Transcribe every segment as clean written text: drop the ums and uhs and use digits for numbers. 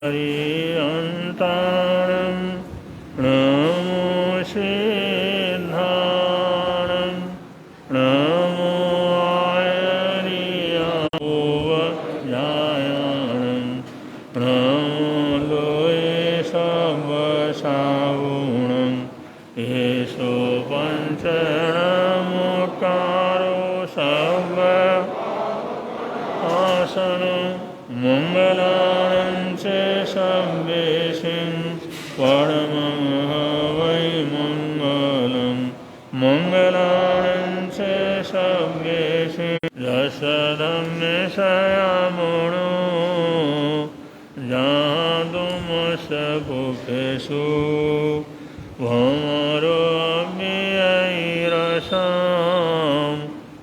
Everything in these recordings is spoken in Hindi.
हरिअन्ताणं नमो सिद्धाणं नमो आयर्यावजायाणं नमो लोये सवसावुणं येषु पञ्चणमुकारो सव आसनं मङ्गलानं च सर्वेषां परमं वै मङ्गलं मङ्गलानं च सर्वेषां रसदम्यशयामणो जातुमसपुकेषु भमरोऽव्ययैरसां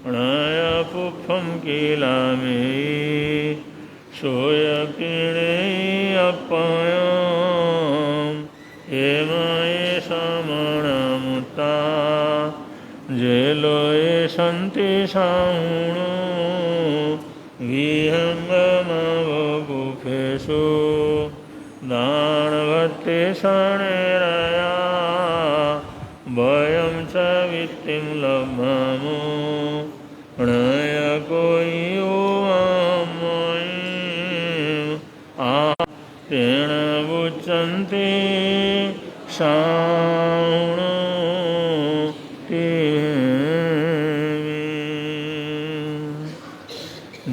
प्रणयपुष्पं किलामि सोऽयपिणेऽप्पयं हेमये समणमुत्ता जेलोये सन्ति साहुणो विहङ्गमवगुफेषु दानभक्ति शरणेरया भयं च वित्तिं लभ्मो प्रणयको तेन उच्यन्ते साहुणो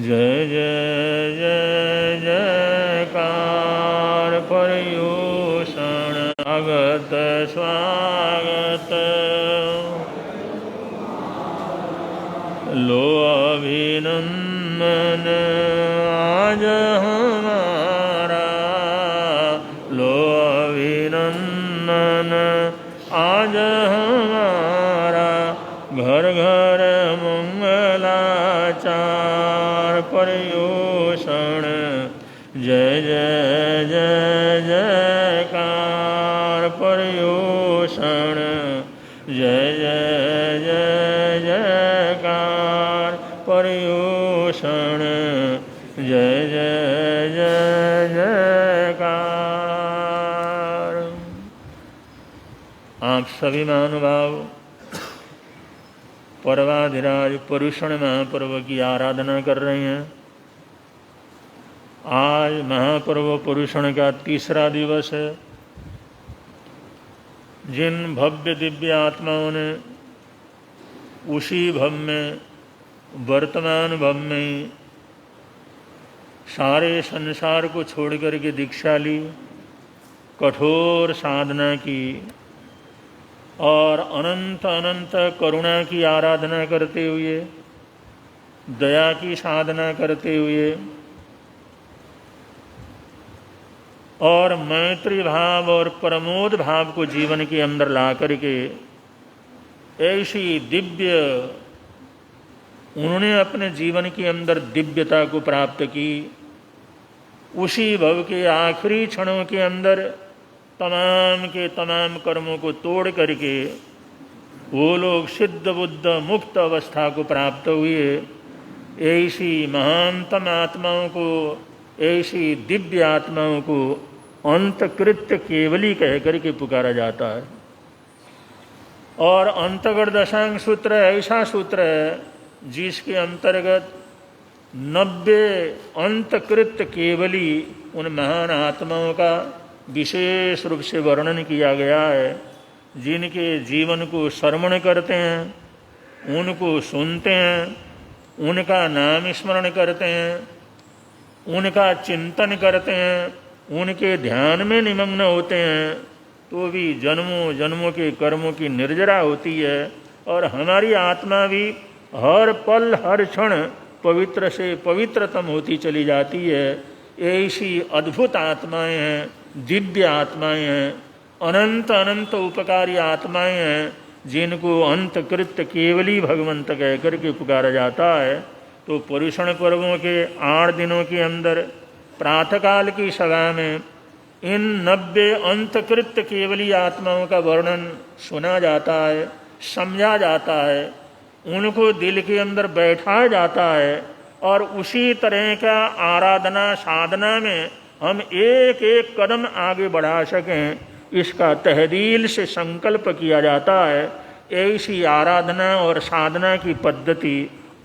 जय जय जय जयकार पर्युषण स्वागत स्वागत लो अभिनंदन आज हमारा लो अभिनंदन आज हमारा घर घर मंगलाचार पर्युषण जय जय जय जयकार पर्युषण जय जय जय जयकार पर्युषण जय जय जय जयकार। आप सभी महानुभाव पर्वाधिराज पर्युषण महापर्व की आराधना कर रहे हैं। आज महापर्व पर्युषण का तीसरा दिवस है। जिन भव्य दिव्य आत्माओं ने उसी भव में वर्तमान भव में सारे संसार को छोड़ करके दीक्षा ली, कठोर साधना की और अनंत अनंत करुणा की आराधना करते हुए, दया की साधना करते हुए और मैत्री भाव और प्रमोद भाव को जीवन के अंदर ला करके ऐसी दिव्य उन्होंने अपने जीवन के अंदर दिव्यता को प्राप्त की। उसी भव के आखिरी क्षणों के अंदर तमाम के तमाम कर्मों को तोड़ करके वो लोग सिद्ध बुद्ध मुक्त अवस्था को प्राप्त हुए। ऐसी महानतम आत्माओं को, ऐसी दिव्य आत्माओं को अंतकृत्य केवली कह करके पुकारा जाता है। और अंतगढ़ दशांग सूत्र ऐसा सूत्र है जिसके अंतर्गत 90 अंतकृत केवली उन महान आत्माओं का विशेष रूप से वर्णन किया गया है, जिनके जीवन को श्रवण करते हैं, उनको सुनते हैं, उनका नाम स्मरण करते हैं, उनका चिंतन करते हैं, उनके ध्यान में निमग्न होते हैं, तो भी जन्मों जन्मों के कर्मों की निर्जरा होती है और हमारी आत्मा भी हर पल हर क्षण पवित्र से पवित्रतम होती चली जाती है। ऐसी अद्भुत आत्माएं हैं, दिव्य आत्माएं हैं, अनंत अनंत उपकारी आत्माएं हैं, जिनको अंतकृत केवली भगवंत कह करके पुकारा जाता है। तो पर्युषण पर्वों के 8 दिनों के अंदर प्रातःकाल की सभा में इन 90 अंतकृत केवली आत्माओं का वर्णन सुना जाता है, समझा जाता है, उनको दिल के अंदर बैठाया जाता है और उसी तरह का आराधना साधना में हम एक एक कदम आगे बढ़ा सकें, इसका तहदील से संकल्प किया जाता है। ऐसी आराधना और साधना की पद्धति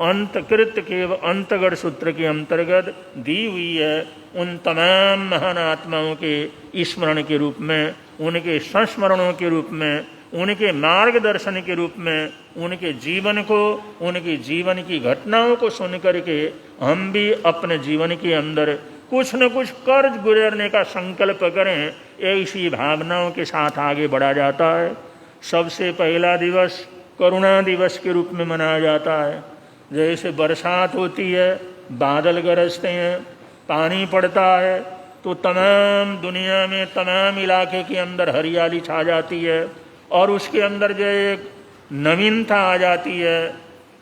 अंतकृत के अंतगढ़ सूत्र के अंतर्गत दी हुई है। उन तमाम महान आत्माओं के स्मरण के रूप में, उनके संस्मरणों के रूप में, उनके मार्गदर्शन के रूप में, उनके जीवन को, उनकी जीवन की घटनाओं को सुन करके हम भी अपने जीवन के अंदर कुछ न कुछ कर गुजरने का संकल्प करें। ऐसी भावनाओं के साथ आगे बढ़ा जाता है। सबसे पहला दिवस करुणा दिवस के रूप में मनाया जाता है। जैसे बरसात होती है, बादल गरजते हैं, पानी पड़ता है, तो तमाम दुनिया में तमाम इलाके के अंदर हरियाली छा जाती है और उसके अंदर जो एक नवीनता आ जाती है,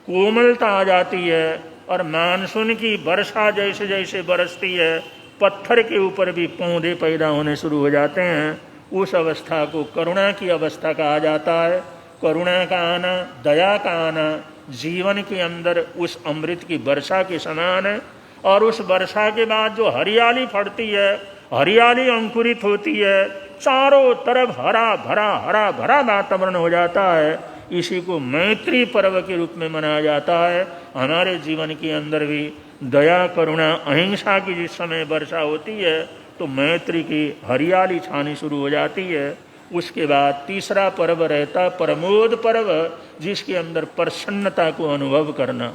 कोमलता आ जाती है और मानसून की वर्षा जैसे जैसे बरसती है, पत्थर के ऊपर भी पौधे पैदा होने शुरू हो जाते हैं। उस अवस्था को करुणा की अवस्था कहा जाता है। करुणा का आना, दया का आना जीवन के अंदर उस अमृत की वर्षा के समान है। और उस वर्षा के बाद जो हरियाली फटती है, हरियाली अंकुरित होती है, चारों तरफ हरा भरा वातावरण हो जाता है। इसी को मैत्री पर्व के रूप में मनाया जाता है। हमारे जीवन के अंदर भी दया, करुणा, अहिंसा की जिस समय वर्षा होती है तो मैत्री की हरियाली छानी शुरू हो जाती है। उसके बाद तीसरा पर्व रहता प्रमोद पर्व, जिसके अंदर प्रसन्नता को अनुभव करना।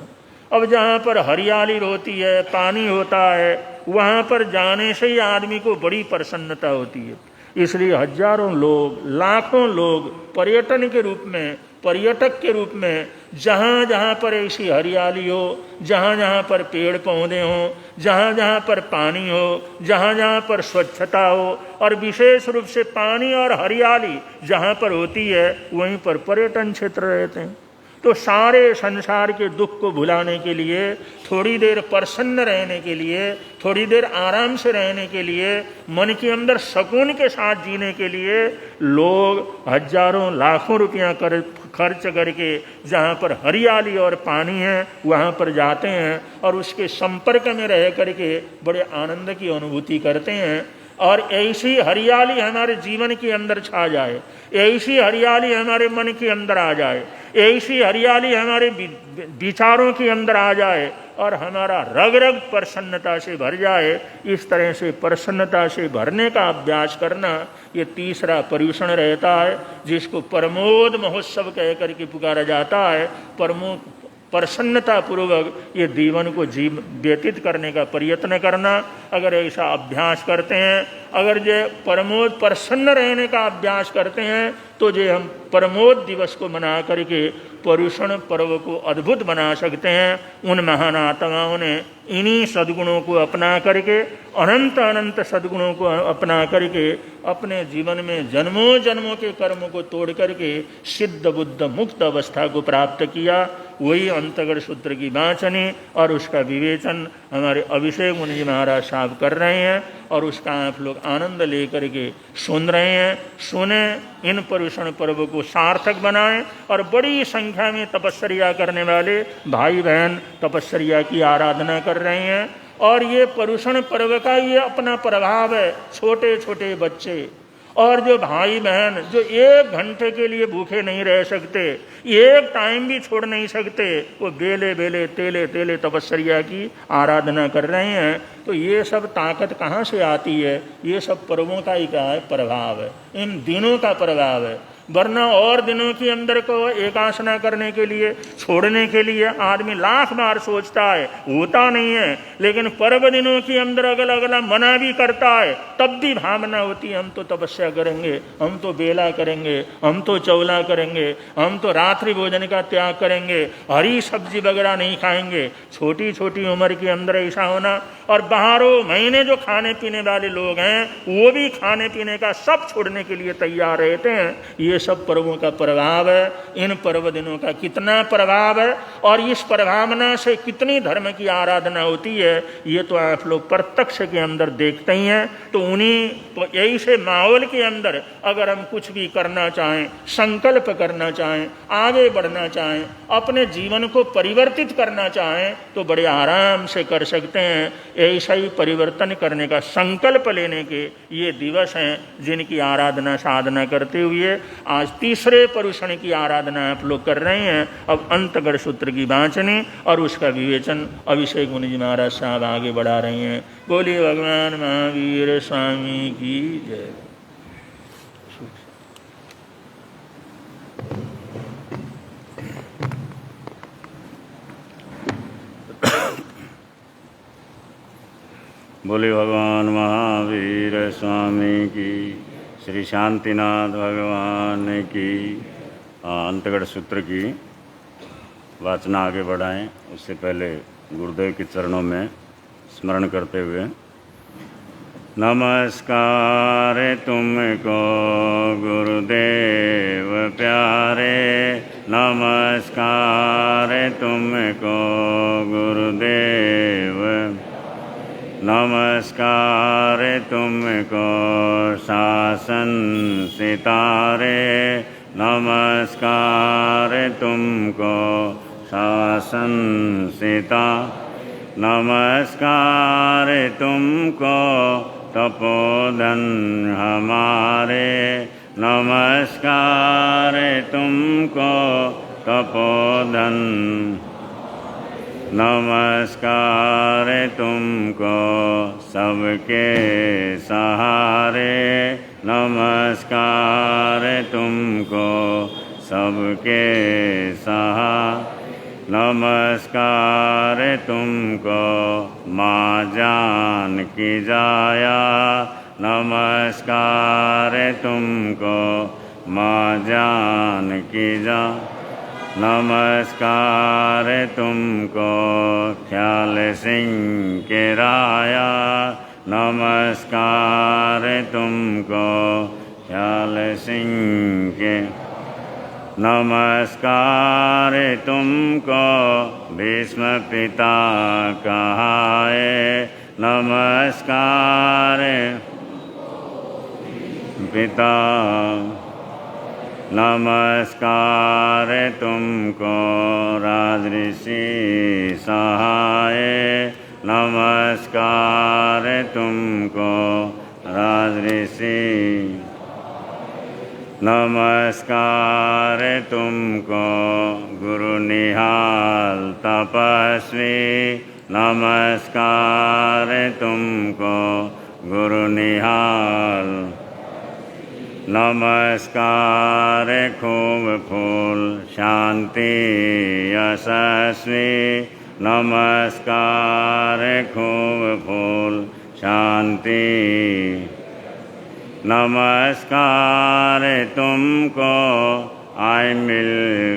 अब जहाँ पर हरियाली होती है, पानी होता है, वहाँ पर जाने से ही आदमी को बड़ी प्रसन्नता होती है। इसलिए हजारों लोग, लाखों लोग पर्यटन के रूप में, पर्यटक के रूप में जहाँ जहाँ पर ऐसी हरियाली हो, जहाँ जहाँ पर पेड़ पौधे हों, जहाँ जहाँ पर पानी हो, जहाँ जहाँ पर स्वच्छता हो, और विशेष रूप से पानी और हरियाली जहाँ पर होती है वहीं पर पर्यटन क्षेत्र रहते हैं। तो सारे संसार के दुख को भुलाने के लिए, थोड़ी देर प्रसन्न रहने के लिए, थोड़ी देर आराम से रहने के लिए, मन के अंदर सुकून के साथ जीने के लिए लोग हजारों लाखों रुपया खर्च करके जहाँ पर हरियाली और पानी है वहाँ पर जाते हैं और उसके संपर्क में रह करके बड़े आनंद की अनुभूति करते हैं। और ऐसी हरियाली हमारे जीवन के अंदर छा जाए, ऐसी हरियाली हमारे मन के अंदर आ जाए, ऐसी हरियाली हमारे विचारों के अंदर आ जाए और हमारा रग रग प्रसन्नता से भर जाए। इस तरह से प्रसन्नता से भरने का अभ्यास करना ये तीसरा पर्यूषण रहता है, जिसको प्रमोद महोत्सव कह करके पुकारा जाता है। प्रसन्नता पूर्वक ये जीवन को व्यतीत करने का प्रयत्न करना। अगर ऐसा अभ्यास करते हैं, अगर जो प्रसन्न रहने का अभ्यास करते हैं तो जो हम प्रमोद दिवस को मना करके पर्यूषण पर्व को अद्भुत बना सकते हैं। उन महान आत्माओं ने इन्हीं सद्गुणों को अपना करके, अनंत अनंत सद्गुणों को अपना करके अपने जीवन में जन्मों जन्मों के कर्मों को तोड़ करके सिद्ध बुद्ध मुक्त अवस्था को प्राप्त किया। वही अंतगढ़ सूत्र की वाचनी और उसका विवेचन हमारे अभिषेक मुनि जी महाराज साहब कर रहे हैं और उसका आप लोग आनंद लेकर के सुन रहे हैं। सुने, इन पर्यूषण पर्व को सार्थक बनाएं और बड़ी संख्या में तपस्या करने वाले भाई बहन तपस्या की आराधना कर रहे हैं। और ये पर्यूषण पर्व का ये अपना प्रभाव है। छोटे छोटे बच्चे और जो भाई बहन जो 1 घंटे के लिए भूखे नहीं रह सकते, एक टाइम भी छोड़ नहीं सकते, वो बेले बेले तेले तेले तपस्या की आराधना कर रहे हैं। तो ये सब ताकत कहाँ से आती है? ये सब पर्वों का ही क्या है? प्रभाव है, इन दिनों का प्रभाव है। वरना और दिनों के अंदर को एकासना करने के लिए, छोड़ने के लिए आदमी लाख बार सोचता है, होता नहीं है। लेकिन पर्व दिनों के अंदर अगला अगला मना भी करता है, तब भी भावना होती है हम तो तपस्या करेंगे, हम तो बेला करेंगे, हम तो चौला करेंगे, हम तो रात्रि भोजन का त्याग करेंगे, हरी सब्जी वगैरह नहीं खाएंगे। छोटी छोटी उम्र के अंदर ऐसा होना। और बाहरों महीने जो खाने पीने वाले लोग हैं वो भी खाने पीने का सब छोड़ने के लिए तैयार रहते हैं। ये सब पर्वों का प्रभाव है। इन पर्व दिनों का कितना प्रभाव है और इस प्रभावना से कितनी धर्म की आराधना होती है, ये तो आप लोग प्रत्यक्ष के अंदर देखते ही हैं। तो उन्हीं तो ऐसे माहौल के अंदर अगर हम कुछ भी करना चाहें, संकल्प करना चाहें, आगे बढ़ना चाहें, अपने जीवन को परिवर्तित करना चाहें तो बड़े आराम से कर सकते हैं। ऐसा ही परिवर्तन करने का संकल्प लेने के ये दिवस हैं, जिनकी आराधना साधना करते हुए आज तीसरे परुषण की आराधना आप लोग कर रहे हैं। अब अंतगढ़ सूत्र की वाचनी और उसका विवेचन अभिषेक मुनि जी महाराज साहब आगे बढ़ा रहे हैं। बोलिए भगवान महावीर स्वामी की जय। बोले भगवान महावीर स्वामी की, श्री शांतिनाथ भगवान की। अंतगढ़ सूत्र की वाचना आगे बढ़ाएं, उससे पहले गुरुदेव के चरणों में स्मरण करते हुए नमस्कार तुमको गुरुदेव प्यारे, नमस्कार तुमको गुरुदेव, नमस्कार तुमको शासन सितारे, नमस्कार तुमको शासन सिता, नमस्कार तुमको तपोधन हमारे, नमस्कार तुमको तपोधन, नमस्कार तुमको सबके सहारे, नमस्कार तुमको सबके सहारे, नमस्कार तुमको माँ जान की जाया, नमस्कार तुमको माँ जान की जा, नमस्कार तुमको ख्याल सिंह के राया, नमस्कार तुमको ख्याल सिंह के, नमस्कार तुमको भीष्म पिता कहाए, नमस्कार पिता, नमस्कार तुमको राजऋषि सहाय, नमस्कार तुमको राजऋषि, नमस्कार तुमको गुरु निहाल तपस्वी, नमस्कार तुमको गुरु निहाल, नमस्कार खूब फूल शांति यशस्वी, नमस्कार खूब फूल शांति, नमस्कार तुमको आय मिल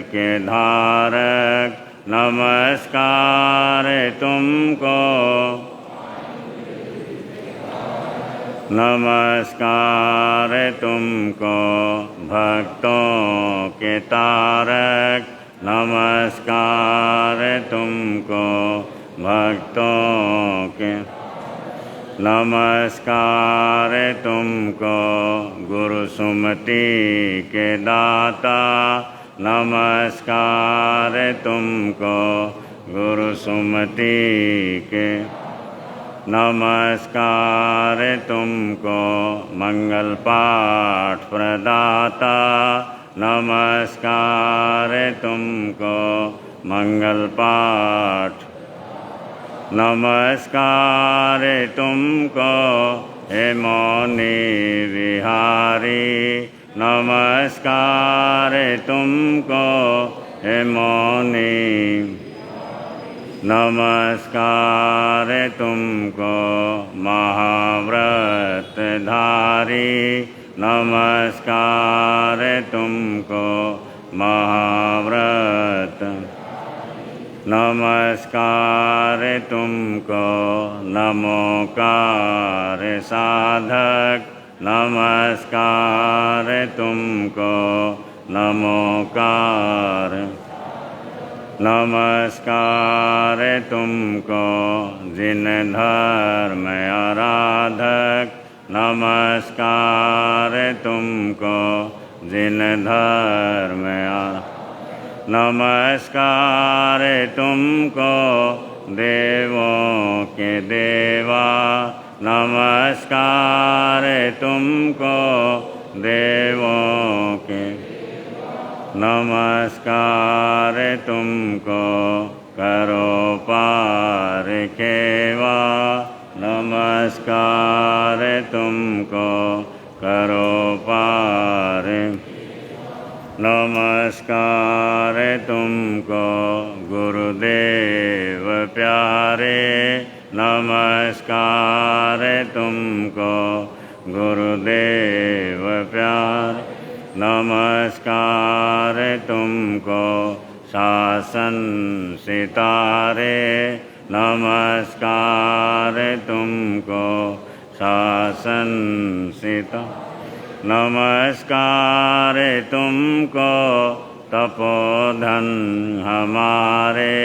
के धारक, नमस्कार तुमको, नमस्कार तुमको भक्तों के तारक, नमस्कार तुमको भक्तों के, नमस्कार तुमको गुरु सुमति के दाता, नमस्कार तुमको गुरु सुमति के, नमस्कार तुमको मंगल पाठ प्रदाता, नमस्कार तुमको मंगल पाठ, नमस्कार तुमको हे मौनी विहारी, नमस्कार तुमको हे मौनी, नमस्कार तुमको महाव्रत धारी, नमस्कार तुमको महाव्रत, नमस्कार तुमको नमोकार साधक, नमस्कार तुमको नमोकार, नमस्कार तुमको जिन धर्म आराधक, नमस्कार तुमको जिन धर्म नमस्कार तुमको देवों के देवा, नमस्कार तुमको देवों के, नमस्कार तुमको करो पार खेवा, नमस्कार तुमको करो पार, नमस्कार तुमको गुरुदेव प्यारे, नमस्कार तुमको गुरुदेव प्यारे, नमस्कार तुमको शासन सितारे, नमस्कार तुमको शासन सितारे, नमस्कार तुमको तपोधन हमारे,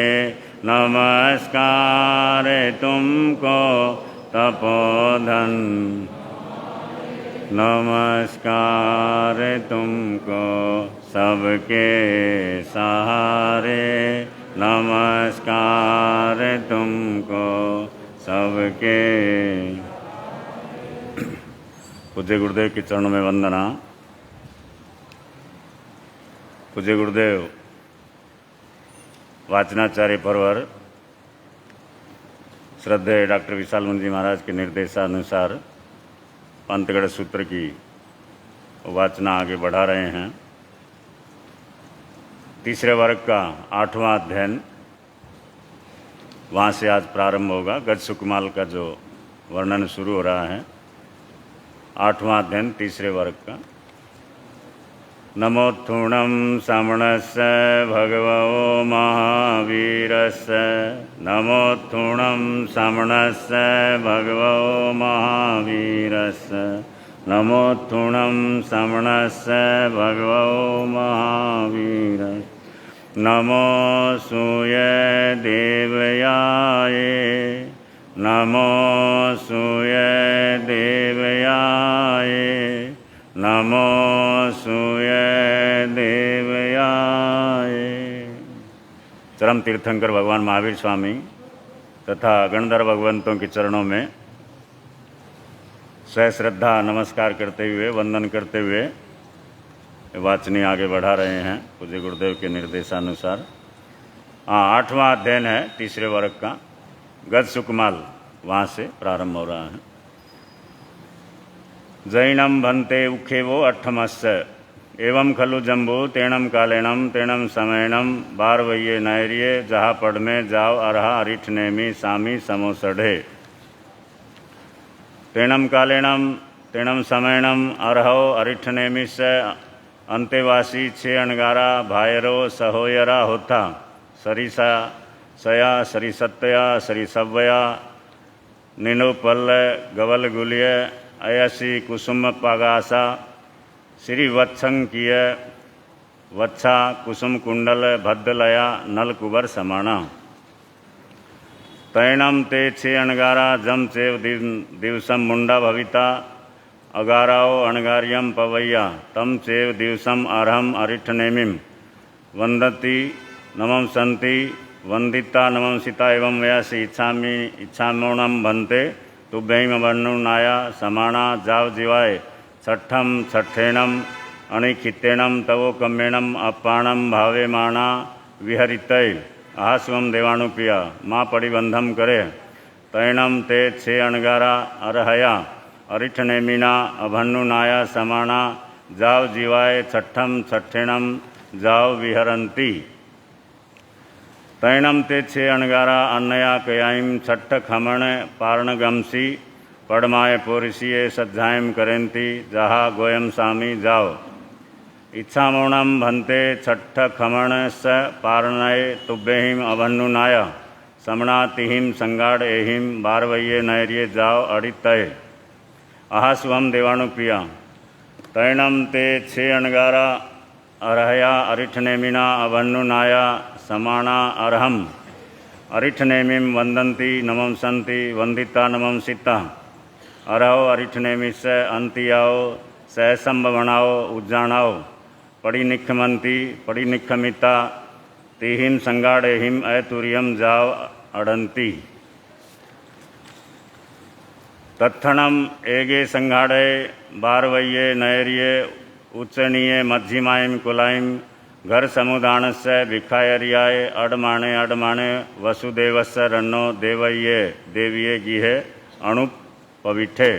नमस्कार तुमको तपोधन, नमस्कार तुमको सबके सहारे, नमस्कार तुमको सबके। पूज्य गुरुदेव के चरणों में वंदना। पूज्य गुरुदेव वाचनाचार्य परवर श्रद्धेय डॉक्टर विशाल मुनि जी महाराज के निर्देशानुसार अंतगढ़ सूत्र की वाचना आगे बढ़ा रहे हैं। तीसरे वर्ग का 8वां अध्ययन वहाँ से आज प्रारंभ होगा। गज सुकमाल का जो वर्णन शुरू हो रहा है, 8वां अध्ययन तीसरे वर्ग का। नमोत्थुणं समणस्य भगवो महावीरस्य, नमोत्थुणं समणस्य भगवो महावीरस्य, नमोत्थुणं समणस्य भगवो महावीरस्य, नमो सूये देवयाय, नमो सूये देवयाय, नमो सूये देवयाय। चरम तीर्थंकर भगवान महावीर स्वामी तथा गणधर भगवंतों के चरणों में श्रद्धा नमस्कार करते हुए, वंदन करते हुए वाचनी आगे बढ़ा रहे हैं पूज्य गुरुदेव के निर्देशानुसार। 8वां अध्ययन है तीसरे वर्ग का। गज सुकमाल वहाँ से प्रारंभ हो रहा है। जैनम भन्ते उखेवो अट्ठमस्य, एवं खलु जम्बू तेणम कालेणम तेणम समयणम बारवये नैर्ये, जहाँ पढ़ में जाओ अरहा अरिठ नेमी सामी समोसढ़े। तेणम कालेणम तेणम समयणम अरहो अरिठ नेमी से अंतेवासी छे अणगारा भायरो सहोयरा होता, सरिसा सया सरिसत्तया सरिसव्वया निनुपल्ल गवल गुलिय अयसी कुसुम पागासा, श्री वत्संकीय वत्सा कुसुम कुंडल भद्दलया नल कुबर समाना। तैणम ते छे अणगारा जम चेव दिवसम मुंडा भविता, अगाराओ अणगार्यम पवैया तम चेव दिवसम अर्हम अरिठ नेमिम, वंदती नमम संति वंदिता नमम सीता एवं वयासी इच्छामि इच्छामोणम भन्ते तुभ्यम वर्णुनाया समाना जाव जीवाय, छठम छठेणम अणिखितेणम तवो कम्मेणम अपाणम भावे माणा विहरितय, आहास्वम देवाणुप्रिया माँ परिबंधम करे। तैणम ते छे अणगारा अरहया अरिठ नेमिना अभन्नुनाया समाना जाव जीवाय, छठम छठेणम जाव विहरंती। तैणम ते छे अणगारा अन्नया कयाईम छठ खमण पारणगमसी, पड़माय पोरिसिये सज्जायम करेंती, जहा गोयम सामी जाओ। इच्छामोणम भन्ते छठ खमण स पारणय तुभ्यहिम अभन्नुनाय, समणातिहिम संगाड़ एहिम बारवये नैर्ये जाओ अड़ितय। आहास्वहम देवाणुपिया तैणम ते छे अणगारा अरहया अरिठनेमिना अभन्नुनाया समाना अरहम अरिठनेमिं वंदन्ति नमं संति वंदिता नमं सीता अरहो अरिठनेमिस अंतियाओ सहसंभवणाओ उज्जाणाओ पड़िनिखमंती पड़िनिखमिता तिहिम संगाड़ेहिम ऐतुर्यम जाव अड़ंती तत्थणम एगे संगाड़े बारवये नैर्ये उच्चनीये मध्यमायम कुलायम घर समुदानस्य भिखायर्याय अडमाणे अडमाणे वसुदेवस्य रन्नो देवये देवीये गिहे अणुप पविठे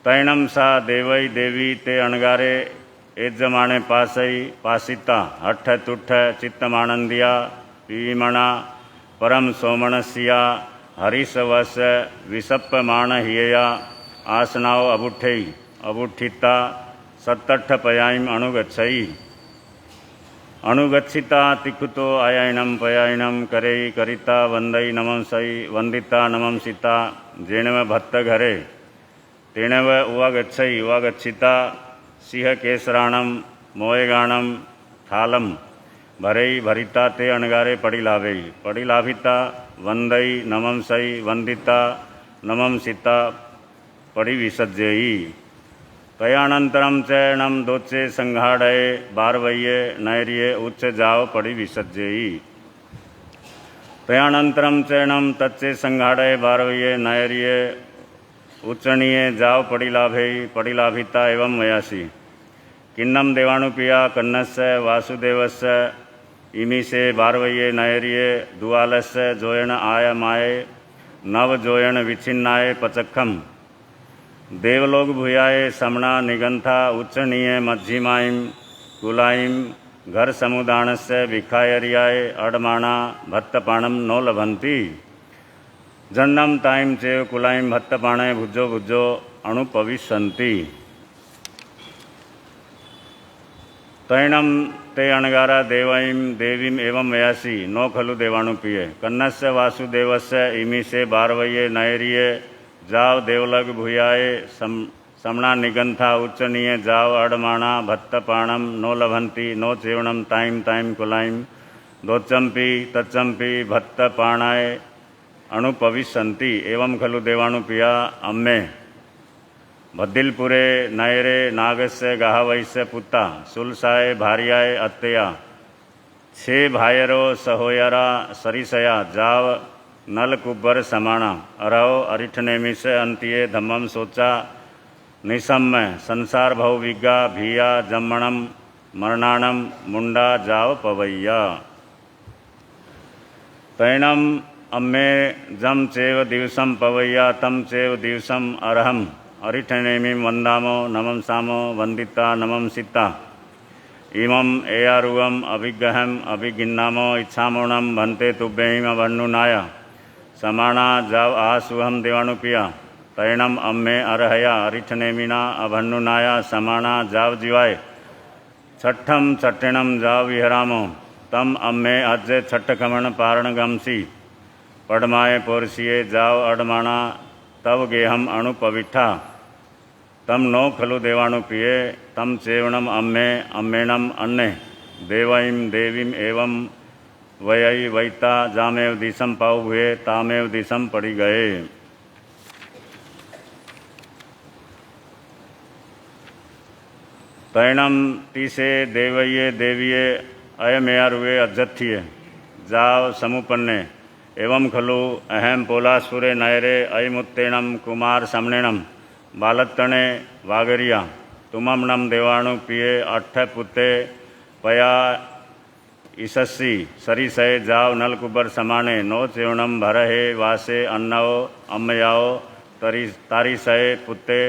तैणम सा देवई देवी ते अणगारे एजमाणे पासई पासिता हठ तुठ चित्तमानंदिया पीमणा परम सोमणस्या हरिसवस विसप्पमाण हियया आसनाओ अबुठई अबुठिता सत्तठ पयायम अणुगच्छई अणुगच्छिता तिकुतो आयायनम पयायनम करई करिता वंदई नमं सई वंदिता नमं सीता जेणव भत्त घरे तेणव उवागच्छई उवागच्छिता सिंह केसराणम मोयगाणम थालम भरई भरिता ते अणगारे पड़िलाभई पड़िलाभिता वंदई नमं सई वंदिता नमं सीता पड़ि विसज्जेयी तयानंतरम चैणम दोचे संघाड़ये बारवये नैर्ये उच्च जाव पड़ि विसज्जेयी तयानंतरम चैणम तच्चे संघाड़ये बारवये नैर्ये उच्चनीये जाव पड़िलाभई पड़िलाभिता एवं वयासी किन्नम देवाणुपिया कन्नस्य वासुदेवस्य इमीसे बारवये नैर्ये दुआलस्य जोयण आय माये नव जोयण विच्छिन्नाय पचक्खम देवलोक भूयाय समणा निगंथा उच्चनीय मध्यमायम कुलायम घर समुदानस्य भिखायर्याय अडमाणा भत्तपाणम नो लभंती जन्नम ताइम चेव कुलायम भत्तपाणे भुजो भुजो अणुपविशन्ति तैणम ते अणगारा देवईं देवीम एवं वयासी नो खलु देवाणुपिये कन्नस्य वासुदेवस्य इमीसे बारवये नैर्ये जाव देवलग भूयाय समणा निगंथा उच्चनीय जाव अडमाणा भत्तपाणम नो लभंती नो चेवणम ताइम ताइम कुलाइम दोचंपी तच्चंपी भत्तपाणाय अणुपविशन्ति एवं खलु देवाणुपिया अम्मे भद्दिलपुरे नयरे नागस्य गाहवैस्य पुत्ता सुलसाय भार्याय अत्तया छे भायरो सहोयरा सरिसया जाव नल कुब्बर समाणा अरहो अरिठनेमिस अंतिये धम्मम सोचा निसम्य संसार भव विज्ञा भीया जम्मणम मरणाणम मुंडा जाव पवैया तैणम अम्मे जम चेव दिवसम पवैया तम चेव दिवसम अरहम अरिठनेमिं वंदामो नमं सामो वंदिता नमं सीता इमं एयारुगम अभिगहम अभिगिन्नामो इच्छामोणम भन्ते तुभ्यहिम अभन्नुनाय समाना जाव आहास्वहम देवाणुपिया तैणम अम्मे अरहया अरिठनेमिना अभन्नुनाया समाना जाव जीवाय छठम छठिणम जाव विहरामो तम अम्मे अज्जे छठकमण पारणगमसी पड़माए पोरसिये जाव अडमाणा तव गेहम अणुपविठा तम नो खलु देवाणुपिये तम चेवणम अम्मे अम्मेणम अन्ने देवईं देवीम एवं वयई वैता जामेव दिशम पाव हुए तामेव दिशम पड़ी गए तैणम तीसे देवये देवीये अयमेयारुवे अज्जथिये जाव समुपन्ने एवं खलु अहम पोलासपुरे नयरे अयमुत्तेणम कुमार समनेणम बालत्तणे वागरिया तुममणम देवाणु पिये अट्ठ पुत्ते पया ईसस्सी सरिसय जाव नलकुबर समाने नो चेवणम भरहे वासे अन्नओ अम्मयाओ तारिसय पुत्ते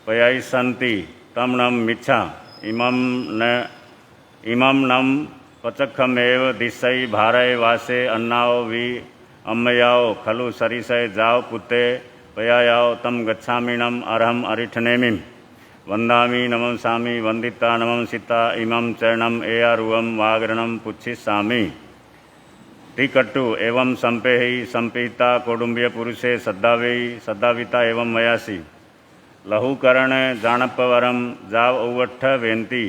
पयाई संति तमणम मिच्छा इमम नम पचक्खमेव दिशई भारय वासे अन्नाओ वि अम्मयाओ खलु सरिसय जाव पुत्ते पयायाओ तम गच्छामिणम अरहम अरिठनेमिं वंदामि नमं सामि वंदिता नमं सीता इमं चरणम एयारुवम वागरणम पुच्छिसामि तिकट्टु एवं संपेहि संपिता कौडुंब्य पुरुषे सद्दावेयि सद्दाविता एवं वयासी लहुकरण जाणपवरम जाव औवट्ठ वेंती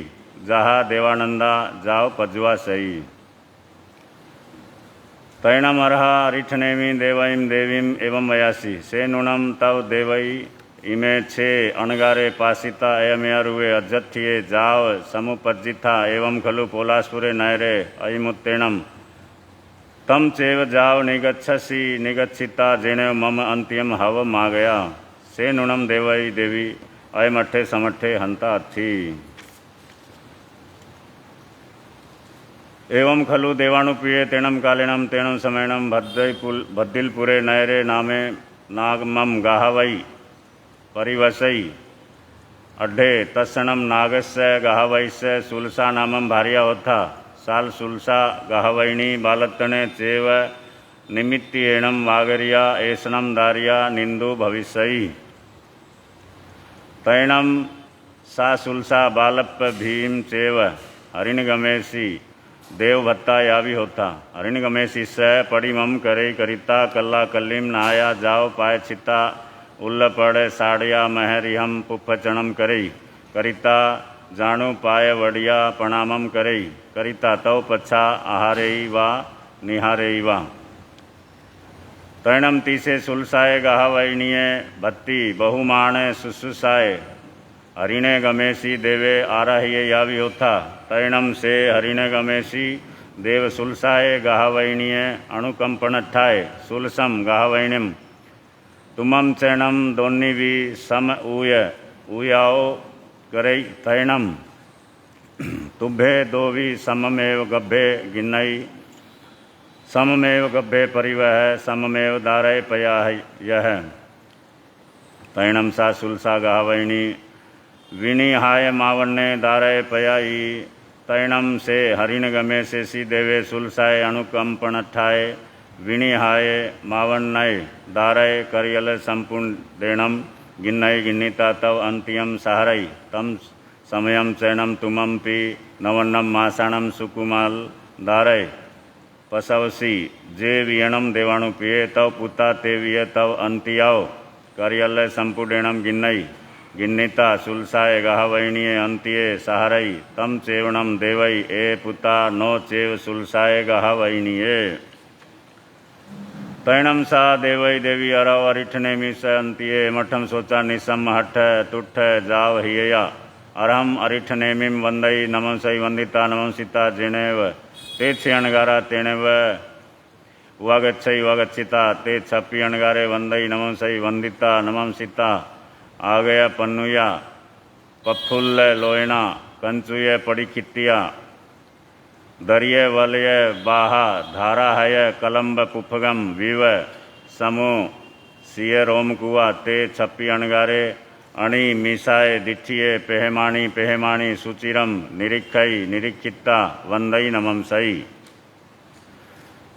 जहा देवानंदा जाव पजवा सई तैणमर्हा अरिठनेमी देवईम देवीम एवं वयासी से नुणम तव देवई इमे छे अणगारे पासिता अयमयारुए अजत्थिये जाव समुपज्जिथा एवं खलु पोलासपुरे नयरे अयमुत्तेणम तम चेव जाव निगच्छसि निगच्छिता जेने मम अंत्यम हव मागया से नुणम देवई देवी अयमठे समठे हंता अथी एवं खलु देवाणुप्रिये तेणम कालेणम तेणम समयणम भद्दिलपुरे नयरे नामे नागमम गाहवई परिवसई अड्ढे तत्सणम नागस्य गहवैस्य सुलसा नामम भार्या होता साल सुलसा गहवैणी बालत्तने चेव निमित्तियेणम वागरिया एसनम दारिया निंदु भविष्यई तैणम सा सुलसा बालप्प भीम चेव हरिणगमेशी देवभत्ता यावी होता हरिणगमेशी स पड़िमम करे करिता कल्ला कल्लीम नाया जाओ पाय छिता उल्लपड़ साड़िया महरिहम पुफचणम करई करिता जाणु पाय वड़िया प्रणामम करई करिता तव पच्छा आहारेई वा निहारेई वा तैणम तीसे सुलसाए गाहवैणीय भत्ती बहुमाणे शुश्रूषाए हरिणे गमेशी देवे आराहिये यावी होता तैणम से हरिणे गमेशी देव सुलसाए गाहवैणीय अणुकंपन ठाए सुलसम गाहवैणिम तुमम चैणम दोन्नी भी सम ऊयाओ करई तैणम तुभे दो भी सममेव गभ्भे गिन्नई सममेव गभ्भे परिवह सममेव दारय पया यह तैणम सा सुलसा गाहवैणी विनिहाय मावन्ने दारय पयाई तैणम से हरिण गमे से सी देवे सुलसाए अणुकंपन ठाए विनिहाय मावन्नय दारय करियल संपूर्ण देणम गिन्नय गिन्निता तव अंत्यम सहारई तम समयम चैनम तुमम पी नवन्नम मासाणम सुकुमाल दारय पसवसी जे वियणम देवाणु पिये तव पुता ते विय तव अंतियाओ करियल संपूर्णम गिन्नई गिन्निता सुलसाए गाहवैणीय अंतिये सहारई तम चेवणम देवई ए पुता नो चेव सुलसाए गाहवैणीये तैणम सा देवई देवी अरव अरिठनेमी स अंतिये मठम सोचा निसम हठ तुठ जाव हियया अरहम अरिठनेमीम वंदई नमं सई वंदिता नमं सीता जेनेव ते छे अणगारा तेनेव वागच्छई वागच्छिता ते छपी अणगारे वंदई नमं सई वंदिता नमं सीता आगया पन्नुया पफुल्ल लोयणा कंचुय पड़ी खित्तिया दरिये वलय बाहा धारा हय कलम्ब पुफगम विव समो सिय रोमकुआ ते छप्पी अणगारे अणि मीसाए दिठिये पेहमाणी पेहमाणी सुचिरम निरीक्षई निरीक्षिता वंदई नमं सई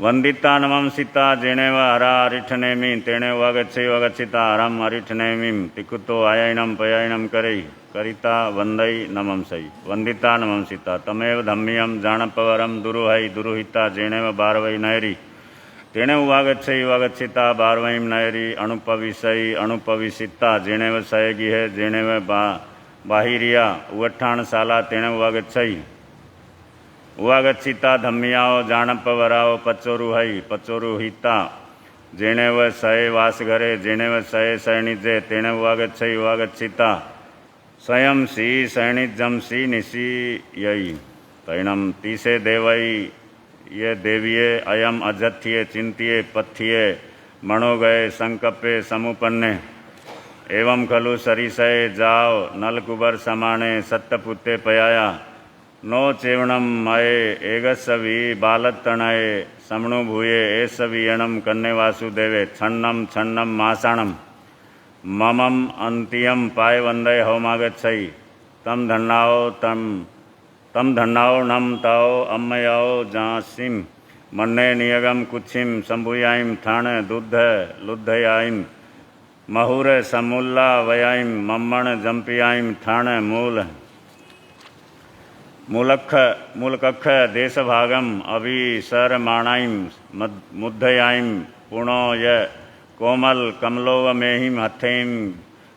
वंदिता नमं सीता जेनेव हरा अरिठनेमी तेने वागच्छई वागच्छिता हरम अरिठनेमीम तिकुतो आयनम पयायनम करई करिता वंदई नमं सई वंदिता नमं सीता तमेव धम्मियम जाणपवरम दुरुहई दुरुहिता जेनेव बारवई नयरी तेने वागच्छई वागच्छिता बारवईम नयरी अणुपविसई अणुपविसिता जेनेव सयगिहे जेनेव बाहिरिया उवठाण साला तेने वागच्छई वागच्छिता धम्मियाओ जाणपवराओ पचोरुहई पचोरुहिता जेनेव सय वासघरे जेनेव सय सैणिजे तेने वागच्छई वागच्छिता स्वयं सी सैणिजम सी निशी यई तैणम तीसे देवई ये देविये अयम अजत्थिये चिंतिये पथिये मणो गए संकप्पे समुपन्ने एवं खलु सरिसय जाओ नलकुबर समाने सत्तपुत्ते पयाया नो चेवणम मये एगसवि बालत्तणये समणु भूये एसवियणम कन्ने वासुदेवे छन्नम छन्नम मासाणम ममम अंतियम पाय वंदय होमागच्छई तम धन्नाओ नम ताओ अम्मयाओ जासिम मन्ने नियगम कुच्छिम संभुयाइम थाण दुद्ध लुद्धयाइम महुर समुल्ला वयाइम मम्मण जंपियाइम थाण मूलकख देशभागम अभिसरमाणाइम मुद्धयाइम पुणो य कोमल कमलोवमेहिम हथेम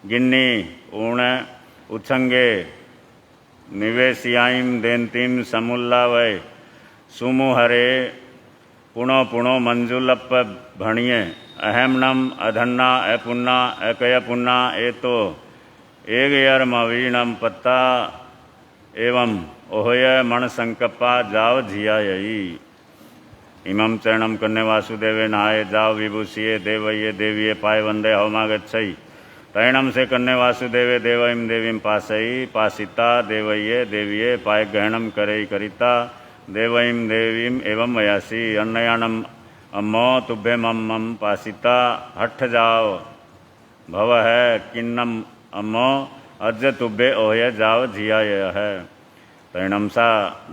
गिन्नी ऊण उछंगे निवेशियाईं देन्तीम समुल्लावय सुमुहरे पुणो पुणो मंजुलप भणिये अहमनम अधन्ना अपुन्ना अकयपुन्ना एतो एगयरमवीणम पत्ता एवं ओहय मण संकप्पा जाव झियायी इमं चरणम कन्ने वासुदेवे नहाय जाव विभूषिये देवये देवीये पाय वंदे हवमागच्छई तैणम से कन्ने वासुदेवे देवईं देवीं पासई पासिता देवये देवीये पाय गहनम करई करिता देवईं देवीं एवं वयासी अन्नयानम अम्मो तुभ्ये मम पासिता हठ जाओ भव है किन्नम अम्मो अज तुभ्ये ओहय जाव झियाय है तैणम सा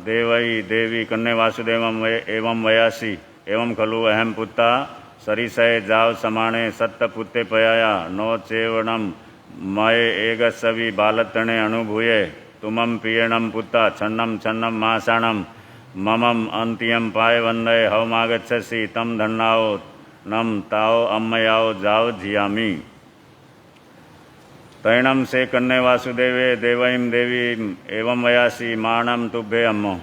देवई देवी कन्ने वासुदेवम एवं वयासी एवं खलु अहम पुत्ता सरिसय जाव समाणे सत्त पुत्ते पयाया नो चेवणम मय एगसवि बालतणे अनुभूये तुमम पियणम पुत्ता छन्नम छन्नम मासाणम ममम अंतियम पाय वंदय हवमागच्छसि तम धन्नाओ नम ताओ अम्मयाओ जाव झियामी तैणम से कन्ने वासुदेवे देवईं देवीं एवं वयासी माणम तुभ्ये अम्मो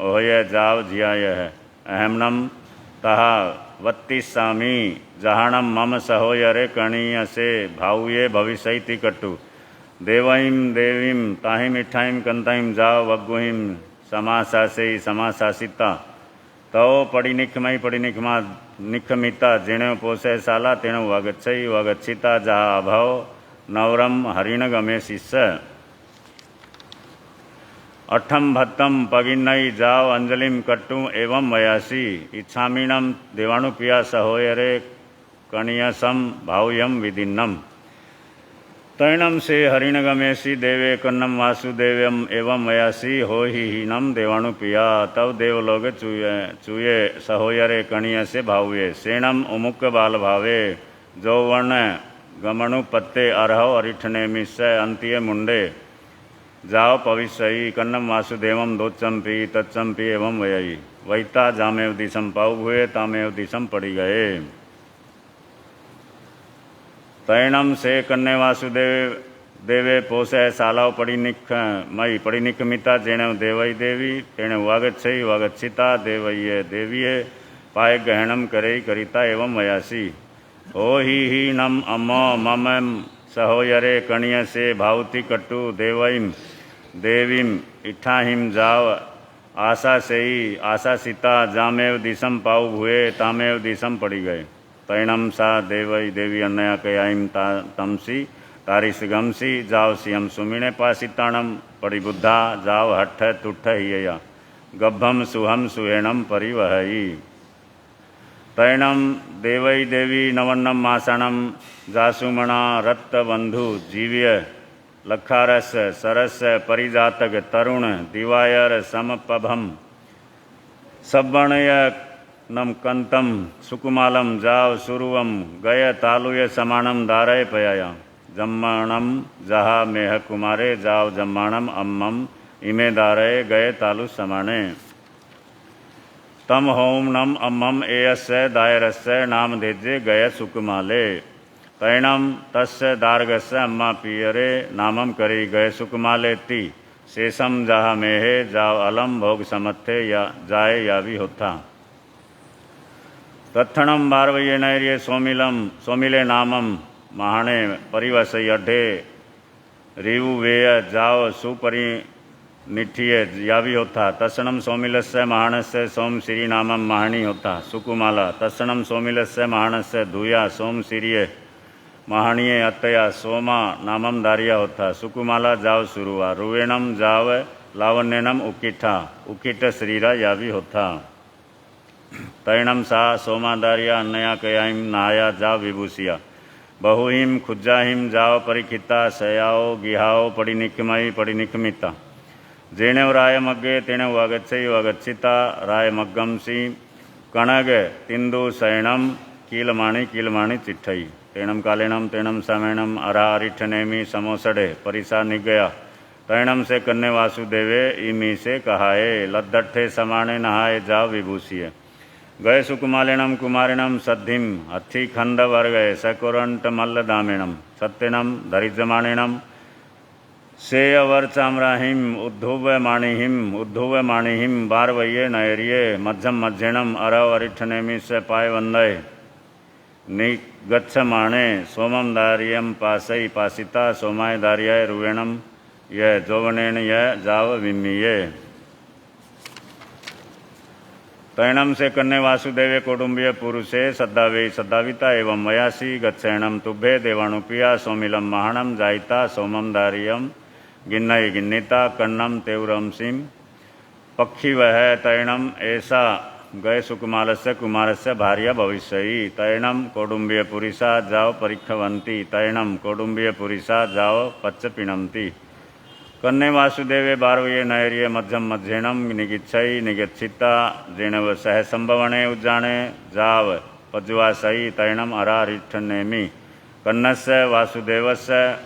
ओहय जाव झियाय है अहमनम तहा वत्तिस्सामी जहाणम मम सहोयरे कणीय से भावुये भविष्यति कट्टु देवईं देवीं ताहिम इठाईं कंताईं जाव वग्गुहिं समासासे समासासिता तो पड़ी निखमा निखमिता जिणे पोसे साला तेणु वगच्छई वगच्छिता जहा अभाव नवरम हरिण गमे शिष्य अठम भत्तम पगिन्नई जाव अंजलिम कट्टु एवं वयासी इच्छामीणम देवाणुपिया सहोयरे कणियसम भाव्यम विदिन्नम तैणम से हरिण गमेशी देवे कन्नम वासुदेव्यम एवं वयासी हो ही हीनम देवाणुपिया तव देवलोक चूये सहोयरे कणिय से भाव्ये सेणम उमुक बाल भावे जो वर्ण गमणु पत्ते अर्हव अरिठने मिश्य अंतिय मुंडे जाओ पविष्यई कन्नम वासुदेवम दोच्चम्पी तच्चम्पी एवं वयई वैता जामेव दिशम पाऊ हुए तामेव दिशम पड़ी गए तैणम से कन्ने वासुदेव देवे पोसे सालाव पड़ी निख मई पड़ी निखमिता जेणे देवई देवी तेणे वागच्छई वागच्छिता देवये देवीये पाय गहनम करई करिता एवं वयासी ओ ही नम अम्मो मम सहोयरे कणिय से भावती कट्टु देवईं देवीं इठाहिम जाव आशा से ही आशा सीता जामेव दिशम पाऊ हुए तामेव दिशम पड़ी गए तैणम सा देवई देवी अन्नया कयाईम तमसी तारिस गमसी जाव सियम सुमिणे पासिताणम पड़ी बुद्धा जाव हठ तुठ हियया गभम सुहम सुहेणम परिवहई तैणम देवई देवी नवन्नम मासाणम जासुमणा रत्तबंधु जीव्य लखारस सरस परिजातक तरुण दिवायर समपभम सब्बणय नम कंतम सुकुमालम जाव सुरुवम गय तालुय समाणम दारय पयाया जम्माणम जहा मेह कुमारे जाव जम्माणम अम्मम इमे दारय गय तालु समाणे तम होम नम अम्मम एयस्य दायरस्य नाम धेजे गय सुकुमाले तैणम तस्य दार्गस्य अम्मा पियरे नामम करी गय सुकुमाले ती शेषम जहा मेहे जाव अलम भोग समत्थे या जाए या भी होता तत्थणम बारवये नैर्य सोमिले नामम महाणे परिवसई अढे रिवु वेय जाव सुपरि निठिय यावी होता तत्सणम सोमिलस्य महाणस्य सोम श्री नामम महाणी होता सुकुमाला तत्सणम सोमिलस्य महाणस्य धूया सोम श्रीय महाणीय अतया सोमा नामम दारिया होता सुकुमाला जाव सुरुवा रुवेणम जाव लावण्यनम उकिठा उकिठ श्रीरा यावी होता तैणम सा सोमा दारिया अन्नया कयाईम नाया जाव विभूषिया बहुहिम खुज्जाहिम जाव परिखिता सयाओ गिहाओ पड़ी निखमई पड़ी निखमिता जेणे राय मग्गे तेणे वागच्छई वागच्छिता राय मग्गमसी कणग तिंदु शयणम कीलमाणी चिट्ठई तेणम कालेणम तेणम समेणम अरा अरिठनेमी समोसड़े परिसा निगया तैणम से कन्ने वासुदेवे इमी से कहाए लद्दठे समाणे नहाए जाव विभूषिये गए सुकुमालेणम कुमारिणम सद्धिम हथी खंड वर गए सकोरंट मल्ल दामेणम सत्यनम धरिजमाणेणम सेयवर्चाम्राहिम उद्धुवमाणिहिम बारवये नैर्ये मध्यम मध्यणम अरव अरिठनेमि स पाय वंदय निगच्छमाणे सोमम दार्यम पासई पासिता सोमाय दार्याय रुवेणम य जौवनेन य जाव विम्मीये। तैणम से कन्ने वासुदेवे कौटुंबीय पुरुषे सद्दावे सद्दाविता एवं मयासी गच्छेणम तुभ्ये देवाणुपिया सोमिलम महाणम जायिता सोमम दार्यम गिन्नय गिन्निता कन्नम तेवरमसिम पक्षी वह तैणम ऐसा गए सुकुमालस्य कुमारस्य भार्या भविष्यई। तैणम कौटुंबीय पुरुषा जाव परीक्षवंती तैणम कौटुंबीय पुरुषा जाव पच्च पिणंती। कन्ने वासुदेवे बारवये नैर्ये मध्यम मध्येणम निगिच्छई निगच्छिता जेणव सह संभवणे उज्जाणे जाव पज्वासई तैणम अरारिठनेमि। कन्नस्य वासुदेवस्य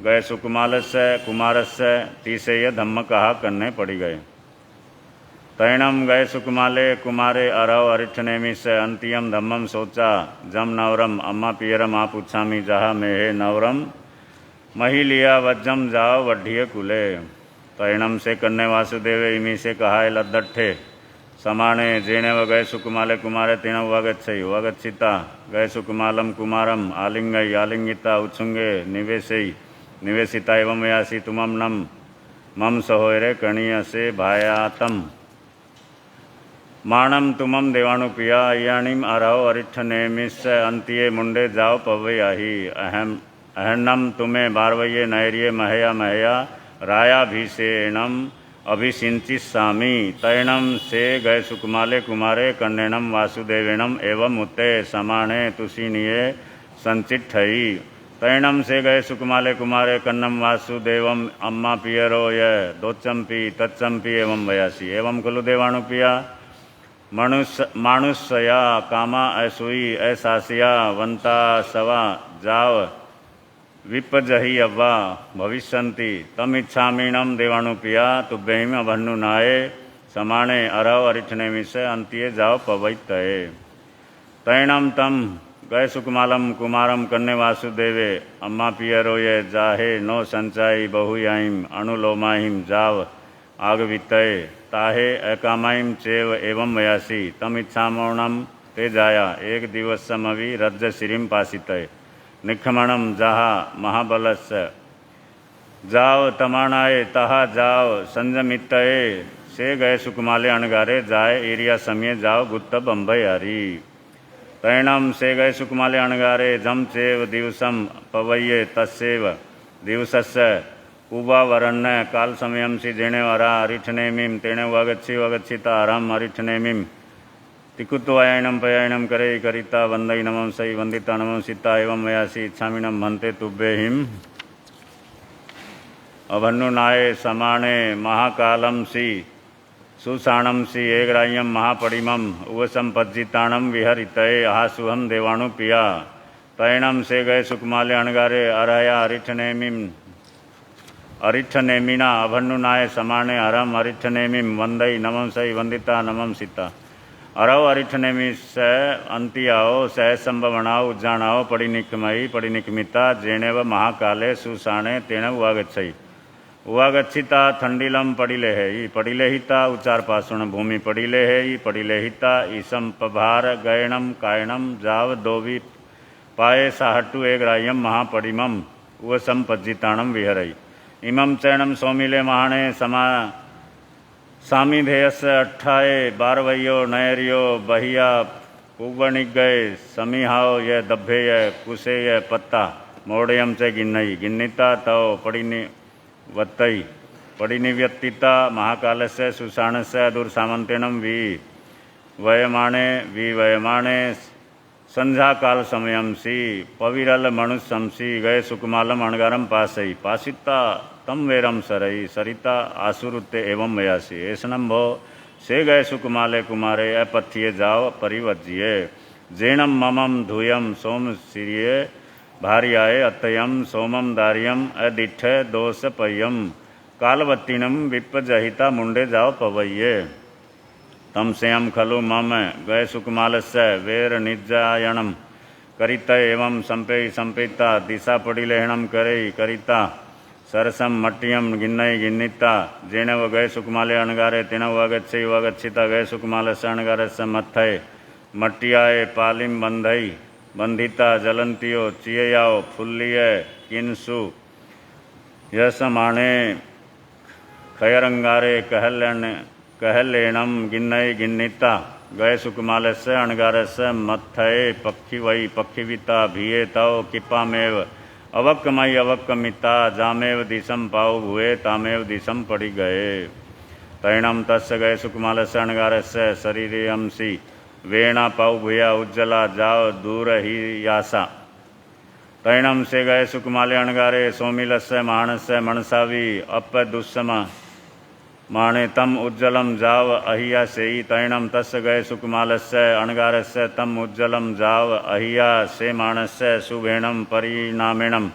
गए सुकुमालस्य कुमारस्य तीसेय धम्म कहा कन्ने पड़ी गए। तैणम गए सुकुमाले कुमारे अरव अरिठनेमि से अंतियम धम्मम सोचा जम नवरम अम्मा पियरम आप उच्छामी जहा मेहे नवरम महिलिया वज्जम जाओ वढ़िय कुले। तैणम से कन्ने वासुदेवे इमी से कहा लद्दठे समाने जेने व गए सुकुमाले कुमारे तेण वगच्छई वगच्छिता गए सुकुमालम कुमारम आलिंगई आलिंगिता उत्सुंगे निवेशई निवेशिता एवं यासी तुमम नम मम सहोरे कणीय से भायातम माणम तुमम देवाणुपिया अय्याणीम अरहो अरिठनेमिस अंतिये मुंडे जाओ पवयाही अहन्नम तुम्हें बारवये नैर्ये महया महया रायाभिषेणम अभिषिंचिस्सामी। तैणम से गए सुकुमाले कुमारे कन्नेणम वासुदेवेणम एवं उते समाणे तुषिनिये संचिठई। तैणम से गए सुकुमाले कुमारे कन्नम वासुदेवम अम्मा पियरो य दोचम्पी तच्चम्पी एवं वयासी एवं कुलु देवाणुपिया मानुष्या कामा ऐसुई ऐसासिया वंता सवा जाव विपजहि अव्वा भविष्यन्ति तमिच्छामीणम देवाणुपिया तुभ्यहिम अभन्नुनाये समाणे अरव अरिठनेमिस अंतिये जाव पवैतये। तैणम तम गए सुकुमालम कुमारम कन्ने वासुदेवे अम्मा पियरो ये जाहे नो संचाई बहुयाईम अनुलोमाहिम जाव आगवितये ताहे अकामाईम चेव एवं वयासी तमिच्छामोणम ते जाया एक दिवसमवि रज्ज श्रीम पासितये निखमणम जहा महाबलस्य जाव तमाणाए तहा जाव संजमितये से गए सुकुमाले अणगारे जाए एरिया समय जाव गुत्त बंभयारी। तैणम से गए सुकुमाले अणगारे जम चेव दिवसम पवये तस्सेव दिवसस्य उबावरण्य काल समयम सी जेणे वरा अरिठनेमिम तेणे वगच्छी वगच्छिता अरम अरिठनेमिम तिकुत्वायणम पयायणम करे करिता वंदई नमम सई वंदिता नमम सीता एवं वयासी इच्छामिनम भन्ते तुभ्यहिम अभन्नुनाये समाणे महाकालम सी सुसाणम सी एग्राह्यम महापडिमम उवसंपज्जिताणम विहरितये आहासुहम देवाणुपिया। तैणम से गए सुकुमाले अणगारे अरहया अरिठनेमिना अभन्नुनाय समाणे हरम अरिठनेमिम वंदई नमम सई वंदिता नमम सीता अरव अरिठनेमि स अंतियाओ सह संभवणाओ उज्जाणाओ पडिनिकमयी पडिनिकमिता जेणेव महाकाले सुसाणे तेण उवागच्छई उवागच्छिता थंडिलम पडिलेहिता उच्चार पासुण भूमि पडिलेहिता ईसम पभार गयणम कायणम जाव दोवी पाये साहटु एग्राह्यम महापडिमम उवसंपज्जिताणम विहरई। इमं चैणम सौमिले महाणे सामिधेयस अट्ठाए बारवयो नैर्यो बहिया पुवणिगय समीहाओ य दभ्येय कुसेय पत्ता मोडयम च गिन्नई गिन्निता तव पडिनिवत्तई पडिनिव्यत्तिता महाकालस्य सुसाणस्य दुर्सामन्तेणं विवयमाणे संध्या काल समयम सी पविरल मनुष्यम सी गए सुकुमालम अणगारम पासई पासिता तम वेरम सरई सरिता आसुरुते एवं वयासी ऐसनम भो से गए सुकुमाले कुमारे अपथ्ये जाओ परिवज्ये जेणम ममम धूयम सोम सिरिये भार्याए अतयम सोमम दार्यम अदिठ दोष पय्यम कालवत्तीनम विपजहिता मुंडे जाओ पवये। तम सेयम खलु मम गए सुकुमालस्य वेर निजायणम करिता एवं संपेयी संपेता दिशा पडिलेहणम करे करिता सरसम मट्टियम गिन्नई गिन्निता जेने व गए सुकुमाले अणगारे तेन वगच्छे वगच्छिता गए सुकुमालस्य अणगारस्य मत्थय मट्टियाए पालिम बंधई बंधिता जलंतियो चिययाओ फुल्लिय किन्सु यसमाणे खयरंगारे कहलेणम गिन्नई गिन्निता गए सुकुमालस्य अणगारस्य मत्थये पक्षी वही पक्षीविता भिये तव किपामेव अवक्कमयी अवक्कमिता जामेव दिशम पाव भुए तामेव दिशम पड़ी गए तैणम तस्य गए सुकुमालस्य अणगारस्य शरीरे अंसी वेणा पाव भूया उज्ज्वला जाव दूर ही यासा तैणम से गए सुकुमाले अणगारे सोमिलस्य मानस्य मनसावी अप दुस्सम माणे तम उज्ज्वलम जाव अहिया सेई तैणम तस्य गए सुकुमालस्य अणगारस्य तम उज्ज्वलम जाव अहिया से मानस्य सुभेणम परिणामेणम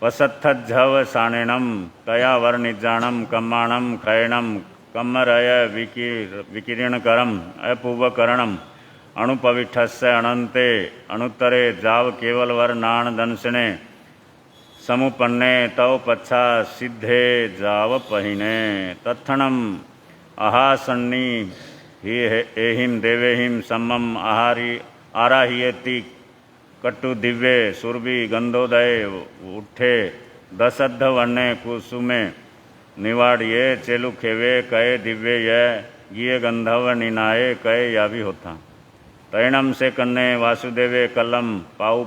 वसत्थज्झव साणेणम तया वर्णिजाणम कम्माणम खयणम कम्मरय विकिरणकरम अपूवकरणम अणुपविठस्य अनंते अणुत्तरे जाव केवलवर नाण दंशने समुपन्ने तव पच्छा सिद्धे जाव पहिने तत्थणम आहासन्नी ही एहिम देवेहिम सम्मम आराहियति कट्टु दिव्ये सुरभि गंधोदय उठे दशद्ध वर्णे कुसुमे निवाड़िये चेलु खेवे कहे दिव्य यह गिये गंधव निनाये कहे या भी होता तैणम से कन्ने वासुदेवे कलम पाउ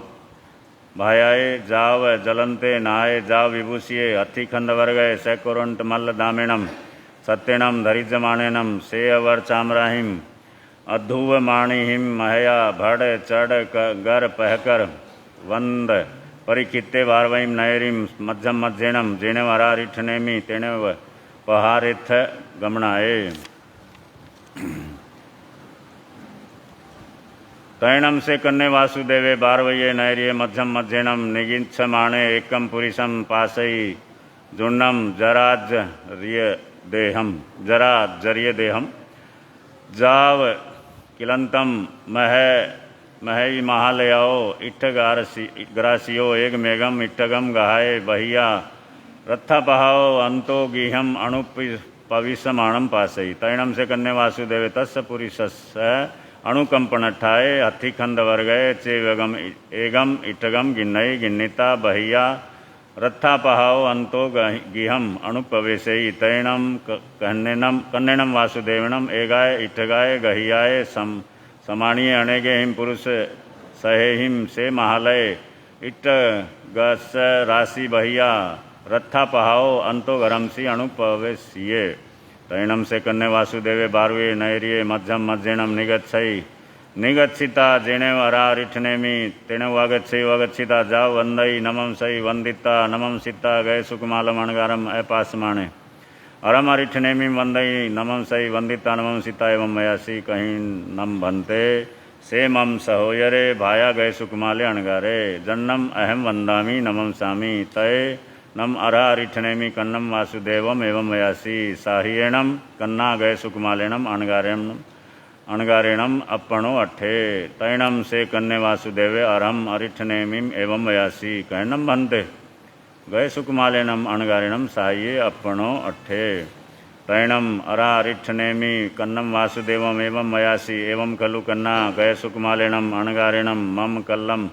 भायाए जाव जलंते नाये जाव विभूषिये हथी खंड वर्गय सैकोरंट मल्ल दामिणम सत्यनम धरिजमाणेनम सेयवर चामराहिम अधुव माणिहिम महया भड़ चढ़ गर पहकर वंद परिखित्ते वारवईम नयरिम मध्यम मध्येणम जेने वरारिठनेमी तेने पहारेथ गमनाए तैणम से कन्ने वासुदेवे बारवये नैर्ये मध्यम मध्येणम निगिच्छमाणे एकम पुरुषम पासई जुन्नम जराजर्य देहम जाव किलंतम महई महालयाओ इट्ठग्रासियो एक मेघम इट्ठगम गहाय बहिया रत्था पहाओ अंतो गिहम अणुपविषमाणम पासई तैणम से कन्ने वासुदेवे तस्य पुरुषस्य अणुकंपनठाए हथी खंड वर्गय चेवगम एगम इटगम गिन्नई गिन्निता बहिया रत्था पहाओ अंतो गिहम अणुपवेशई तैणम कन्नेणम वासुदेवनम एगाय इटगाय गहियाय समाणीय अणेगे हिम पुरुष सहेहिम से महालय इट गस राशि बहिया रत्था पहाओ अंतो गरमसी अणुपवेशिये तैणम से कन्ने वासुदेवे बारवे नैर्ये मध्यम मध्येणम निगच्छिता जेने वरारिठनेमी तेने वागच्छे वागच्छिता जाव वंदई नमम सई वंदिता नमम सिता गए सुकुमालम अणगारम अपासमाणे अरम अरिठनेमी वंदई नमम सई वंदिता नमम सीता एवं मयासी कहीं नम भन्ते से मम सहोयरे भाया गए सुकुमाले अणगारे जन्नम अहम वंदामी नमम सामी तय नम अरारिठनेमी कन्नम वासुदेवम एवं मयासी साहियेणम कन्ना गए सुकुमालेणम अणगारेणम अपणो अठे तैणम से कन्ने वासुदेवे अरहम अरिठनेमीम एवं मयासी कहनम भन्ते गए सुकुमालेणम अणगारेणम साहिये अपणो अठे तैणम अरारिठनेमी कन्नम वासुदेवम एवं मयासी एवं खलु कन्ना गए सुकुमालेणम अणगारेणम मम कल्लम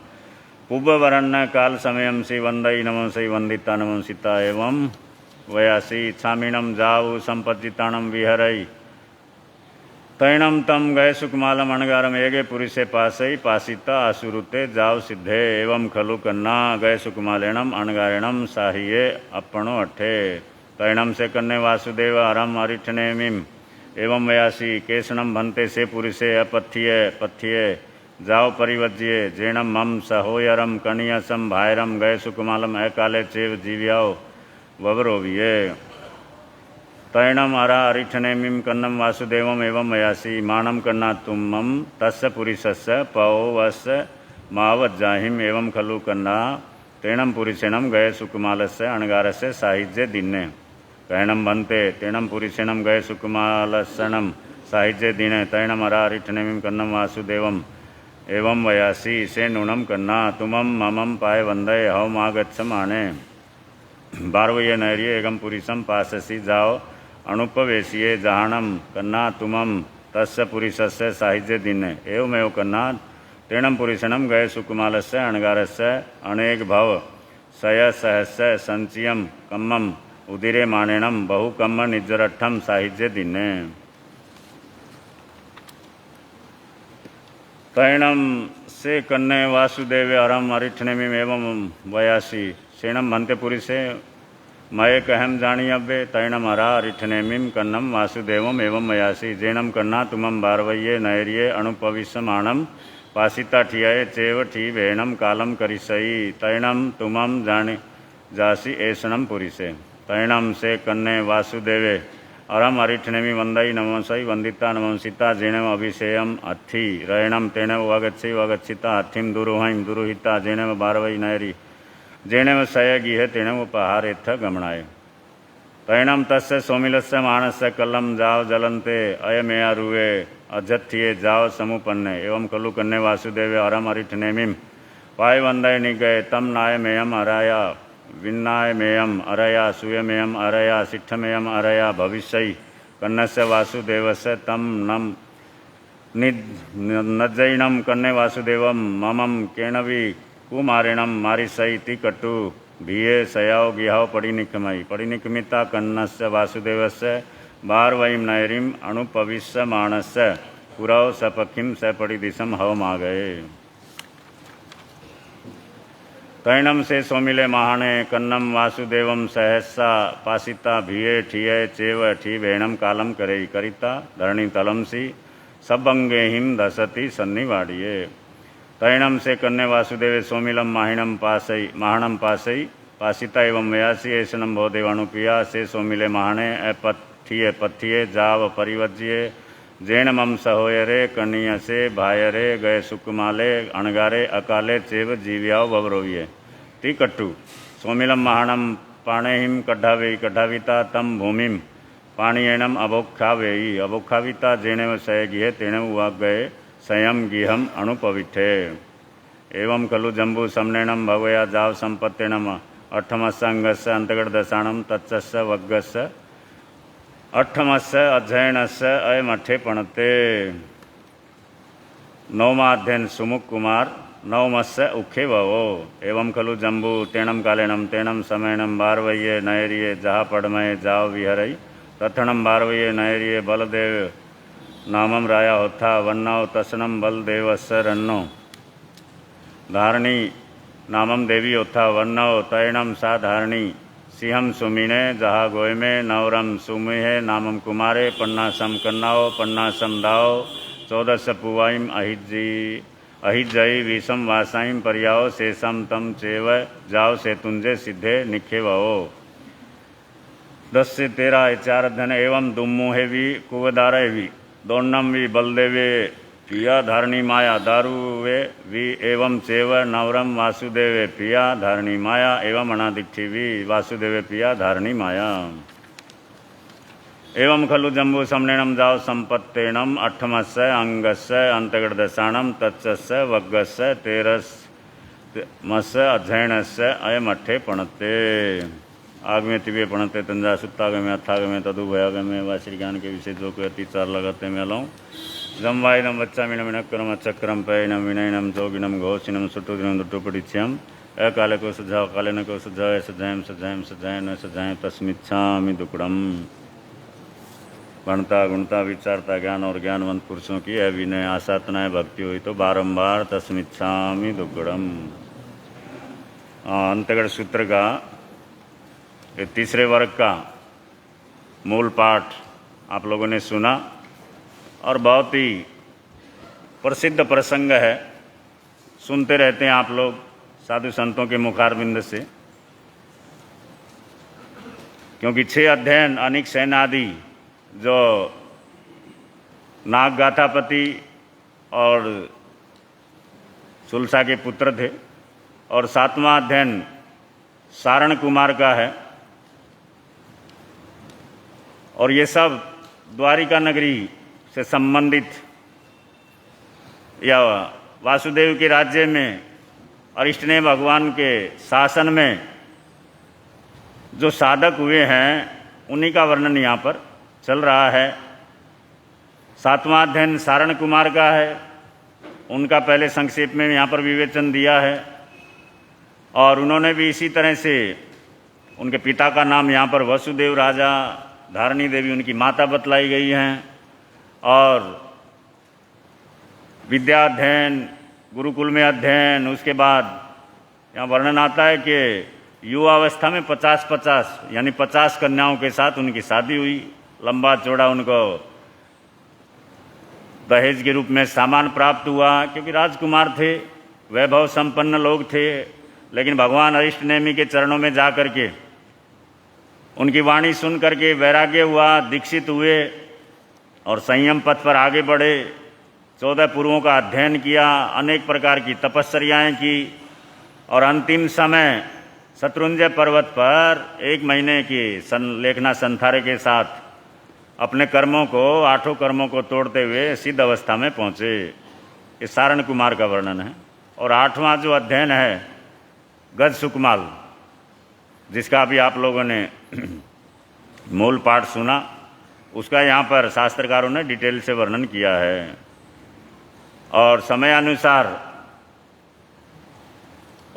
पूर्ववरण्य काल समयम से वंदई नमं सई वंदिता नमं सीता एवं वयासी छामीणम जाऊ संपज्जिताणम विहरई तैणम तम गए सुकुमालम अणगारम एगे पुरुषे पासई पासिता आसुरुते जाव सिद्धे एवं खलु कन्ना गए सुकुमालेणम अणगारेणम साहिये अपणो अठे तैणम से कन्ने वासुदेव अरम अरिठनेमीम एवं वयासी केशणम भन्ते से पुरुषे पथ्ये जाओ परिवज्ये जेणम मम सहोयरम कनियसम भायरम गए सुकुमालम अकाले चेव जीव्याओ ववरोविये तैणम अरा अरिठनेमीम कन्नम वासुदेवम एवं मयासी माणम कन्ना तुम्मम तस्य पुरुषस्य पवस्य मावज्जाहिम एवं खलु कन्ना तेणम पुरुषेणम गए सुकुमालस्य अणगारस्य साहिज्ये दिन्ने कहणम भन्ते तेणम पुरुषेणम गए सुकुमालस्यणम साहिज्ये दिने तैणम अरा अरिठनेमीम कन्नम वासुदेवम एवं वयासी से नूनम कन्ना तुमम ममम पाय वंदय हव मागच्छ माने बारवये नैर्ये एगम पुरीशम पाससी जाओ अणुपवेशिये जहानम कन्ना तुमम तस्य पुरीशस्य साहिज्य दिने एवमेव कन्ना तेणम पुरीषणम गए सुकुमालस्य अणगारस्य अनेक भव सय सहस्य संचियम कम्मम उदिरे मानेणम बहु कम्म निजरठम साहिज्य दिने तैणम से कन्ने वासुदेव अरम अरिठनेमी एवं वयासी सेणम भन्ते पुरुषे मये कहम जानी अव्वे तैणम हरा अरिठनेमीम कन्नम वासुदेवम एवं वयासी जेणम कन्ना तुमम बारवये नैर्ये अणुपविष्यमाणम पासिता ठियाए चेव ठी वेणम कालम करिसई तैणम तुमम जाने जासी ऐसणम पुरिसे तैणम से कन्ने वासुदेवे अरम अरिठनेमी वंदई नमसई वंदिता नमसिता जेणम अभिषेयम अथि रैणम तेणव वगच्छई वगच्छिता अथिम दुरुहईम दुरुहिता जेणम बारवई नैरी जेणम सयगीह तेणव उपहारेत्थ गमनाय तैणम तस्य सोमिलस्य मानस्य कलम जाव जलंते अयमेया रुवे अजत्थिये जाव समुपन्ने एवं खलु कन्ने वासुदेवे अरम अरिठनेमीम पाय वंदय निगये तम नायमेयम अराया विन्नायमेयम अरया सूयमेयम अरया सिट्ठमेयम अरया भविष्यई कन्नस्य वासुदेवस्य तम नम नज्जैनम कन्ने वासुदेवम ममम केणवी कुमारेणम मारिसई तिकटु भिये सयाव गिहाव पड़िनिकमिता कन्नस्य वासुदेवस्य बारवईम नैरीम अणुपविष्यमाणस्य पुरव सपखिम सपड़िदिशम हवमागये तैणम से सोमिले महाने कन्नम वासुदेवम सहसा पासिता भिये ठिये चेव ठी भेणम कालम करे करिता धरणी तलमसी सबंगे हिम दसती सन्निवाड़िये तैणम से कन्ने वासुदेवे सोमिलम माहिणम पासई पासिता एवं वयासी ऐसनम भवदेवाणुपिया से सोमिले महाने पथिये जाव परिवज्ये जेणमम सहोयरे कनीय से भायरे गए सुकुमाले अणगारे अकाले चेव जीव्याव बवरोविये तिकट्टु सोमिलम महाणम पाणेहिम कढ़ाविता तम भूमिम पाणियेणम अभोक्षावेयी अभोक्षाविता जेणव सयगिहे तेणव वाग गए संयम गिहम अणुपविठे एवं खलु जम्बू समनेणम भवया जाव संपत्तेणम अठमस्य अंगस्य अंतगढ़ दशाणम तत्सस्य वग्गस्य अठमस्य अध्ययनस्य अयमठे पणते नवमाध्ययन सुमुख कुमार नवमस्य उखे भवो एवं खलु जम्बू तेणम कालेणम तेणम समयणम बारवये नैर्ये जहा पड़मय जाव विहरई तथणम बारवये नैर्ये बलदेव नामम राया होथा वन्नव तसनम बलदेवस्य रन्नो धारणी नामम देवी होथा वन्नव तैणम सा धारणी सिंहम सुमीने जहा गोयमे नवरम सुमिहे नामम कुमारे पन्नासम कन्नाओ पन्नासम दाओ 14 पुवाईम अहिजई विषम वासाईम पर्याओ शेषम तम चेव जाओ से तुंजे सिद्धे निखे वओ 10 से 13 चार अध्ययन एवं दुम्मुहे भी कुवदारे भी दोन्नम भी बलदेवे पिया धारणी माया दारुवे भी एवं चेव नवरम वासुदेवे पिया धारणी माया एवं अनादिक्षी भी वासुदेवे पिया धारणी माया एवं खलु जम्बू समनेणम जाव संपत्तेणम अठमस्य अंगस्य अंतगढ़दशाणम तत्सस्य वग्गस्य 13 अध्ययनस्य अयमठे पणते आगमे तिवे पणते तंजा सुत्तागमे अथागमे तदुभयागमे वाश्री ज्ञान के विषय जो अति चार लगाते में लाऊं जम्वाइनम वच्चामिनम विनक्रम चक्रम पैनम विनयनम जोगिनम घोषिनम सुटुदिनम दुटुपटिच्यम अकाले को सुझाव काले न को सुझाव सजाएं न सजाएं तस्मिच्छामि दुक्कड़म गणता गुणता विचारता ज्ञान और ज्ञानवंत पुरुषों की है विनय आसातनाएं भक्ति हुई तो बारंबार तस्मिच्छामि दुक्कड़म। अंतगढ़ सूत्र का ये तीसरे वर्ग का मूल पाठ आप लोगों ने सुना और बहुत ही प्रसिद्ध प्रसंग है, सुनते रहते हैं आप लोग साधु संतों के मुखारबिंद से, क्योंकि 6 अध्ययन अनिक सेनादि जो नागगाथापति और सुलसा के पुत्र थे और 7वां अध्ययन सारण कुमार का है और ये सब द्वारिका नगरी से संबंधित या वासुदेव के राज्य में अरिष्टनेय भगवान के शासन में जो साधक हुए हैं उन्हीं का वर्णन यहाँ पर चल रहा है। 7वां अध्ययन सारण कुमार का है, उनका पहले संक्षेप में यहाँ पर विवेचन दिया है। और उन्होंने भी इसी तरह से उनके पिता का नाम यहाँ पर वसुदेव राजा, धारणी देवी उनकी माता बतलाई गई हैं। और विद्या अध्ययन, गुरुकुल में अध्ययन, उसके बाद यहाँ वर्णन आता है कि युवावस्था में 50-50 यानी 50 कन्याओं के साथ उनकी शादी हुई। लंबा चौड़ा उनको दहेज के रूप में सामान प्राप्त हुआ, क्योंकि राजकुमार थे, वैभव संपन्न लोग थे। लेकिन भगवान अरिष्ट नेमि के चरणों में जा कर के उनकी वाणी सुन करके वैराग्य हुआ, दीक्षित हुए और संयम पथ पर आगे बढ़े। 14 पुरुषों का अध्ययन किया, अनेक प्रकार की तपस्याएं की और अंतिम समय शत्रुंजय पर्वत पर 1 महीने की लेखना संथारे के साथ अपने कर्मों को, 8 कर्मों को तोड़ते हुए सिद्ध अवस्था में पहुँचे। ये सारण कुमार का वर्णन है। और 8वां जो अध्ययन है गज सुकमाल, जिसका अभी आप लोगों ने मूल पाठ सुना, उसका यहाँ पर शास्त्रकारों ने डिटेल से वर्णन किया है। और समय अनुसार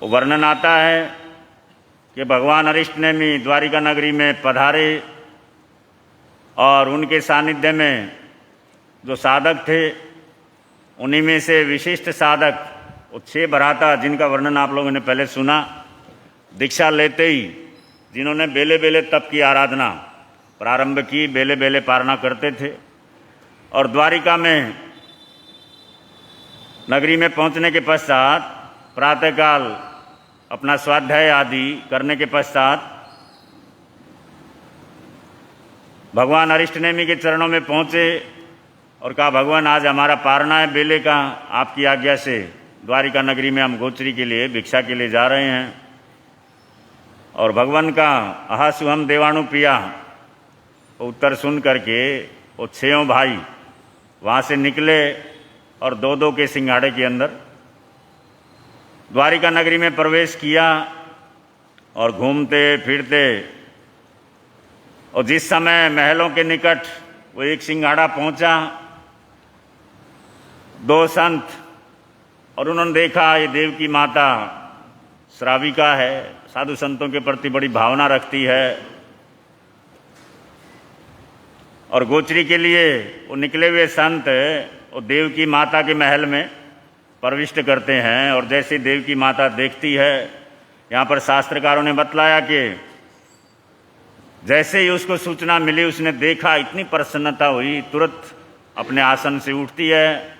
वर्णन आता है कि भगवान अरिष्ट नेमि द्वारिका नगरी में पधारे और उनके सानिध्य में जो साधक थे उन्हीं में से विशिष्ट साधक वो 6 भराता, जिनका वर्णन आप लोगों ने पहले सुना, दीक्षा लेते ही जिन्होंने बेले बेले तप की आराधना प्रारंभ की, बेले बेले पारणा करते थे। और द्वारिका में नगरी में पहुंचने के पश्चात प्रातःकाल अपना स्वाध्याय आदि करने के पश्चात भगवान अरिष्ट नेमि के चरणों में पहुंचे और कहा, भगवान आज हमारा पारणा है बेले का, आपकी आज्ञा से द्वारिका नगरी में हम गोचरी के लिए, भिक्षा के लिए जा रहे हैं। और भगवान का अहासु हम देवाणु पिया उत्तर सुन करके वो 6 भाई वहाँ से निकले और 2-2 के सिंघाड़े के अंदर द्वारिका नगरी में प्रवेश किया। और घूमते फिरते और जिस समय महलों के निकट वो एक सिंघाड़ा पहुंचा, 2 संत, और उन्होंने देखा ये देव की माता श्राविका है, साधु संतों के प्रति बड़ी भावना रखती है। और गोचरी के लिए वो निकले हुए संत वो देव की माता के महल में प्रविष्ट करते हैं। और जैसे देव की माता देखती है, यहाँ पर शास्त्रकारों ने बतलाया कि जैसे ही उसको सूचना मिली, उसने देखा, इतनी प्रसन्नता हुई, तुरंत अपने आसन से उठती है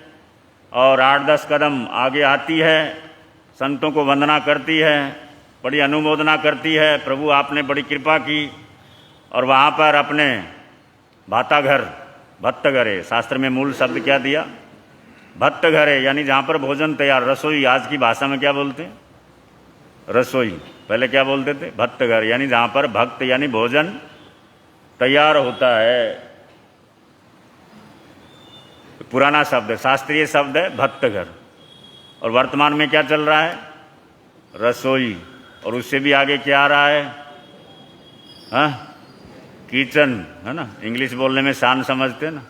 और 8-10 कदम आगे आती है, संतों को वंदना करती है, बड़ी अनुमोदना करती है, प्रभु आपने बड़ी कृपा की। और वहाँ पर अपने भाताघर, भत्तघरे, शास्त्र में मूल शब्द क्या दिया, भत्तघरे, यानी जहाँ पर भोजन तैयार, रसोई, आज की भाषा में क्या बोलते हैं, रसोई, पहले क्या बोलते थे, भत्तघर, यानी जहाँ पर भक्त यानी भोजन तैयार होता है। पुराना शब्द है, शास्त्रीय शब्द है भत्तघर। और वर्तमान में क्या चल रहा है, रसोई। और उससे भी आगे क्या आ रहा है, हाँ, किचन, है ना, इंग्लिश बोलने में शान समझते हैं ना।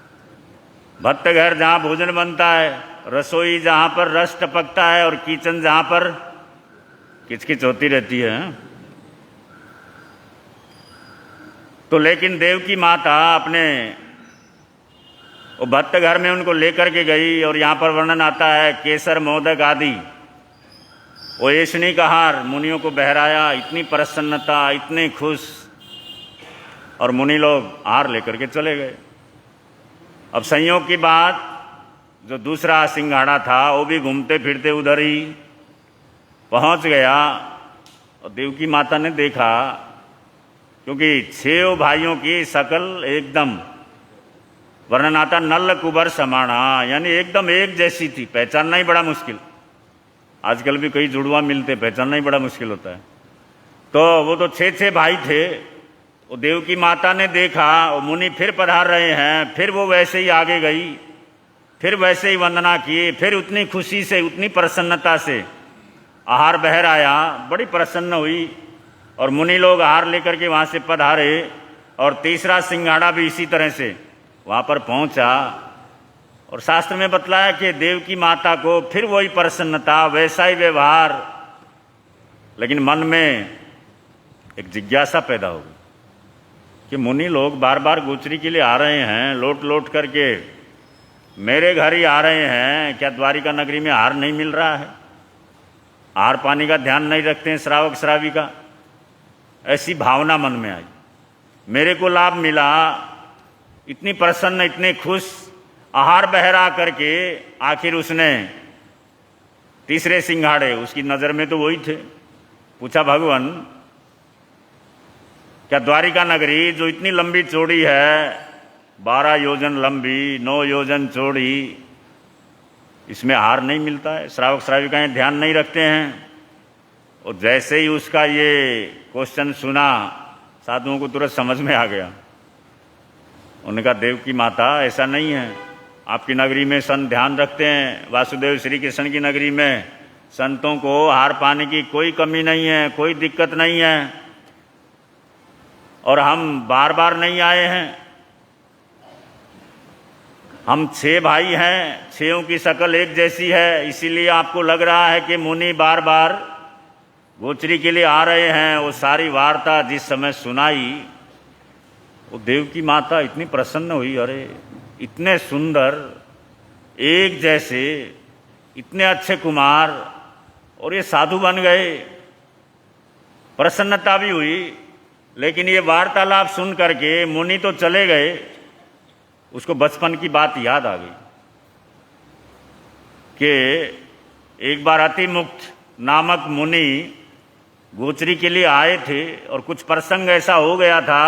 भत्तघर जहाँ भोजन बनता है, रसोई जहाँ पर रस टपकता है, और किचन जहाँ पर किचकिच होती रहती है। तो लेकिन देव की माता अपने वो भत्तघर में उनको लेकर के गई। और यहाँ पर वर्णन आता है केसर मोदक आदि वो ऐशनी का हार मुनियों को बहराया, इतनी प्रसन्नता, इतने खुश, और मुनि लोग हार लेकर के चले गए। अब संयोग की बात, जो दूसरा सिंघाड़ा था वो भी घूमते फिरते उधर ही पहुंच गया। और देव की माता ने देखा, क्योंकि 6 भाइयों की शकल एकदम, वर्णन आता नल कुबर समाना, यानी एकदम एक जैसी थी, पहचानना ही बड़ा मुश्किल। आजकल भी कई जुड़वा मिलते, पहचानना ही बड़ा मुश्किल होता है। तो वो तो 6 भाई थे। वो देव की माता ने देखा, वो मुनि फिर पधार रहे हैं, फिर वो वैसे ही आगे गई, फिर वैसे ही वंदना किए, फिर उतनी खुशी से, उतनी प्रसन्नता से आहार बहर आया, बड़ी प्रसन्न हुई। और मुनि लोग हार लेकर के वहाँ से पधारे और तीसरा सिंघाड़ा भी इसी तरह से वहाँ पर पहुँचा। और शास्त्र में बतलाया कि देव की माता को फिर वही प्रसन्नता, वैसा ही व्यवहार, लेकिन मन में एक जिज्ञासा पैदा हो गई कि मुनि लोग बार बार गोचरी के लिए आ रहे हैं, लौट लौट करके मेरे घर ही आ रहे हैं, क्या द्वारिका नगरी में आहार नहीं मिल रहा है? आहार पानी का ध्यान नहीं रखते हैं श्रावक श्राविका? ऐसी भावना मन में आई। मेरे को लाभ मिला, इतनी प्रसन्न, इतने खुश, आहार बहरा करके आखिर उसने तीसरे सिंघाड़े, उसकी नज़र में तो वही थे। पूछा, भगवान क्या द्वारिका नगरी जो इतनी लंबी चौड़ी है, 12 योजन लंबी, 9 योजन चौड़ी, इसमें आहार नहीं मिलता है? श्रावक श्राविकाएं ध्यान नहीं रखते हैं? और जैसे ही उसका ये क्वेश्चन सुना, साधुओं को तुरंत समझ में आ गया। उन्होंने कहा, देव की माता ऐसा नहीं है, आपकी नगरी में संत ध्यान रखते हैं। वासुदेव श्री कृष्ण की नगरी में संतों को आहार पाने की कोई कमी नहीं है, कोई दिक्कत नहीं है, और हम बार बार नहीं आए हैं। हम 6 भाई हैं, 6 की शक्ल एक जैसी है, इसीलिए आपको लग रहा है कि मुनि बार बार गोचरी के लिए आ रहे हैं। वो सारी वार्ता जिस समय सुनाई, वो देव की माता इतनी प्रसन्न हुई, अरे इतने सुंदर, एक जैसे, इतने अच्छे कुमार, और ये साधु बन गए। प्रसन्नता भी हुई, लेकिन ये वार्तालाप सुन करके मुनि तो चले गए, उसको बचपन की बात याद आ गई कि एक बार अतिमुक्त नामक मुनि गोचरी के लिए आए थे और कुछ प्रसंग ऐसा हो गया था,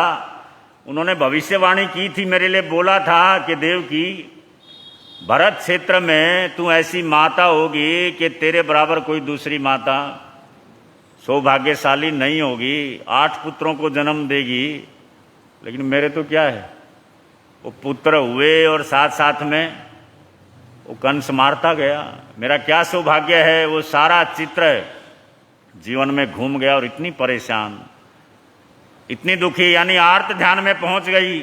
उन्होंने भविष्यवाणी की थी, मेरे लिए बोला था कि देव की भरत क्षेत्र में तू ऐसी माता होगी कि तेरे बराबर कोई दूसरी माता सौभाग्यशाली नहीं होगी, 8 पुत्रों को जन्म देगी। लेकिन मेरे तो क्या है, वो पुत्र हुए और साथ साथ में वो कंस मारता गया। मेरा क्या सौभाग्य है, वो सारा चित्र जीवन में घूम गया और इतनी परेशान, इतनी दुखी, यानी आर्त ध्यान में पहुंच गई।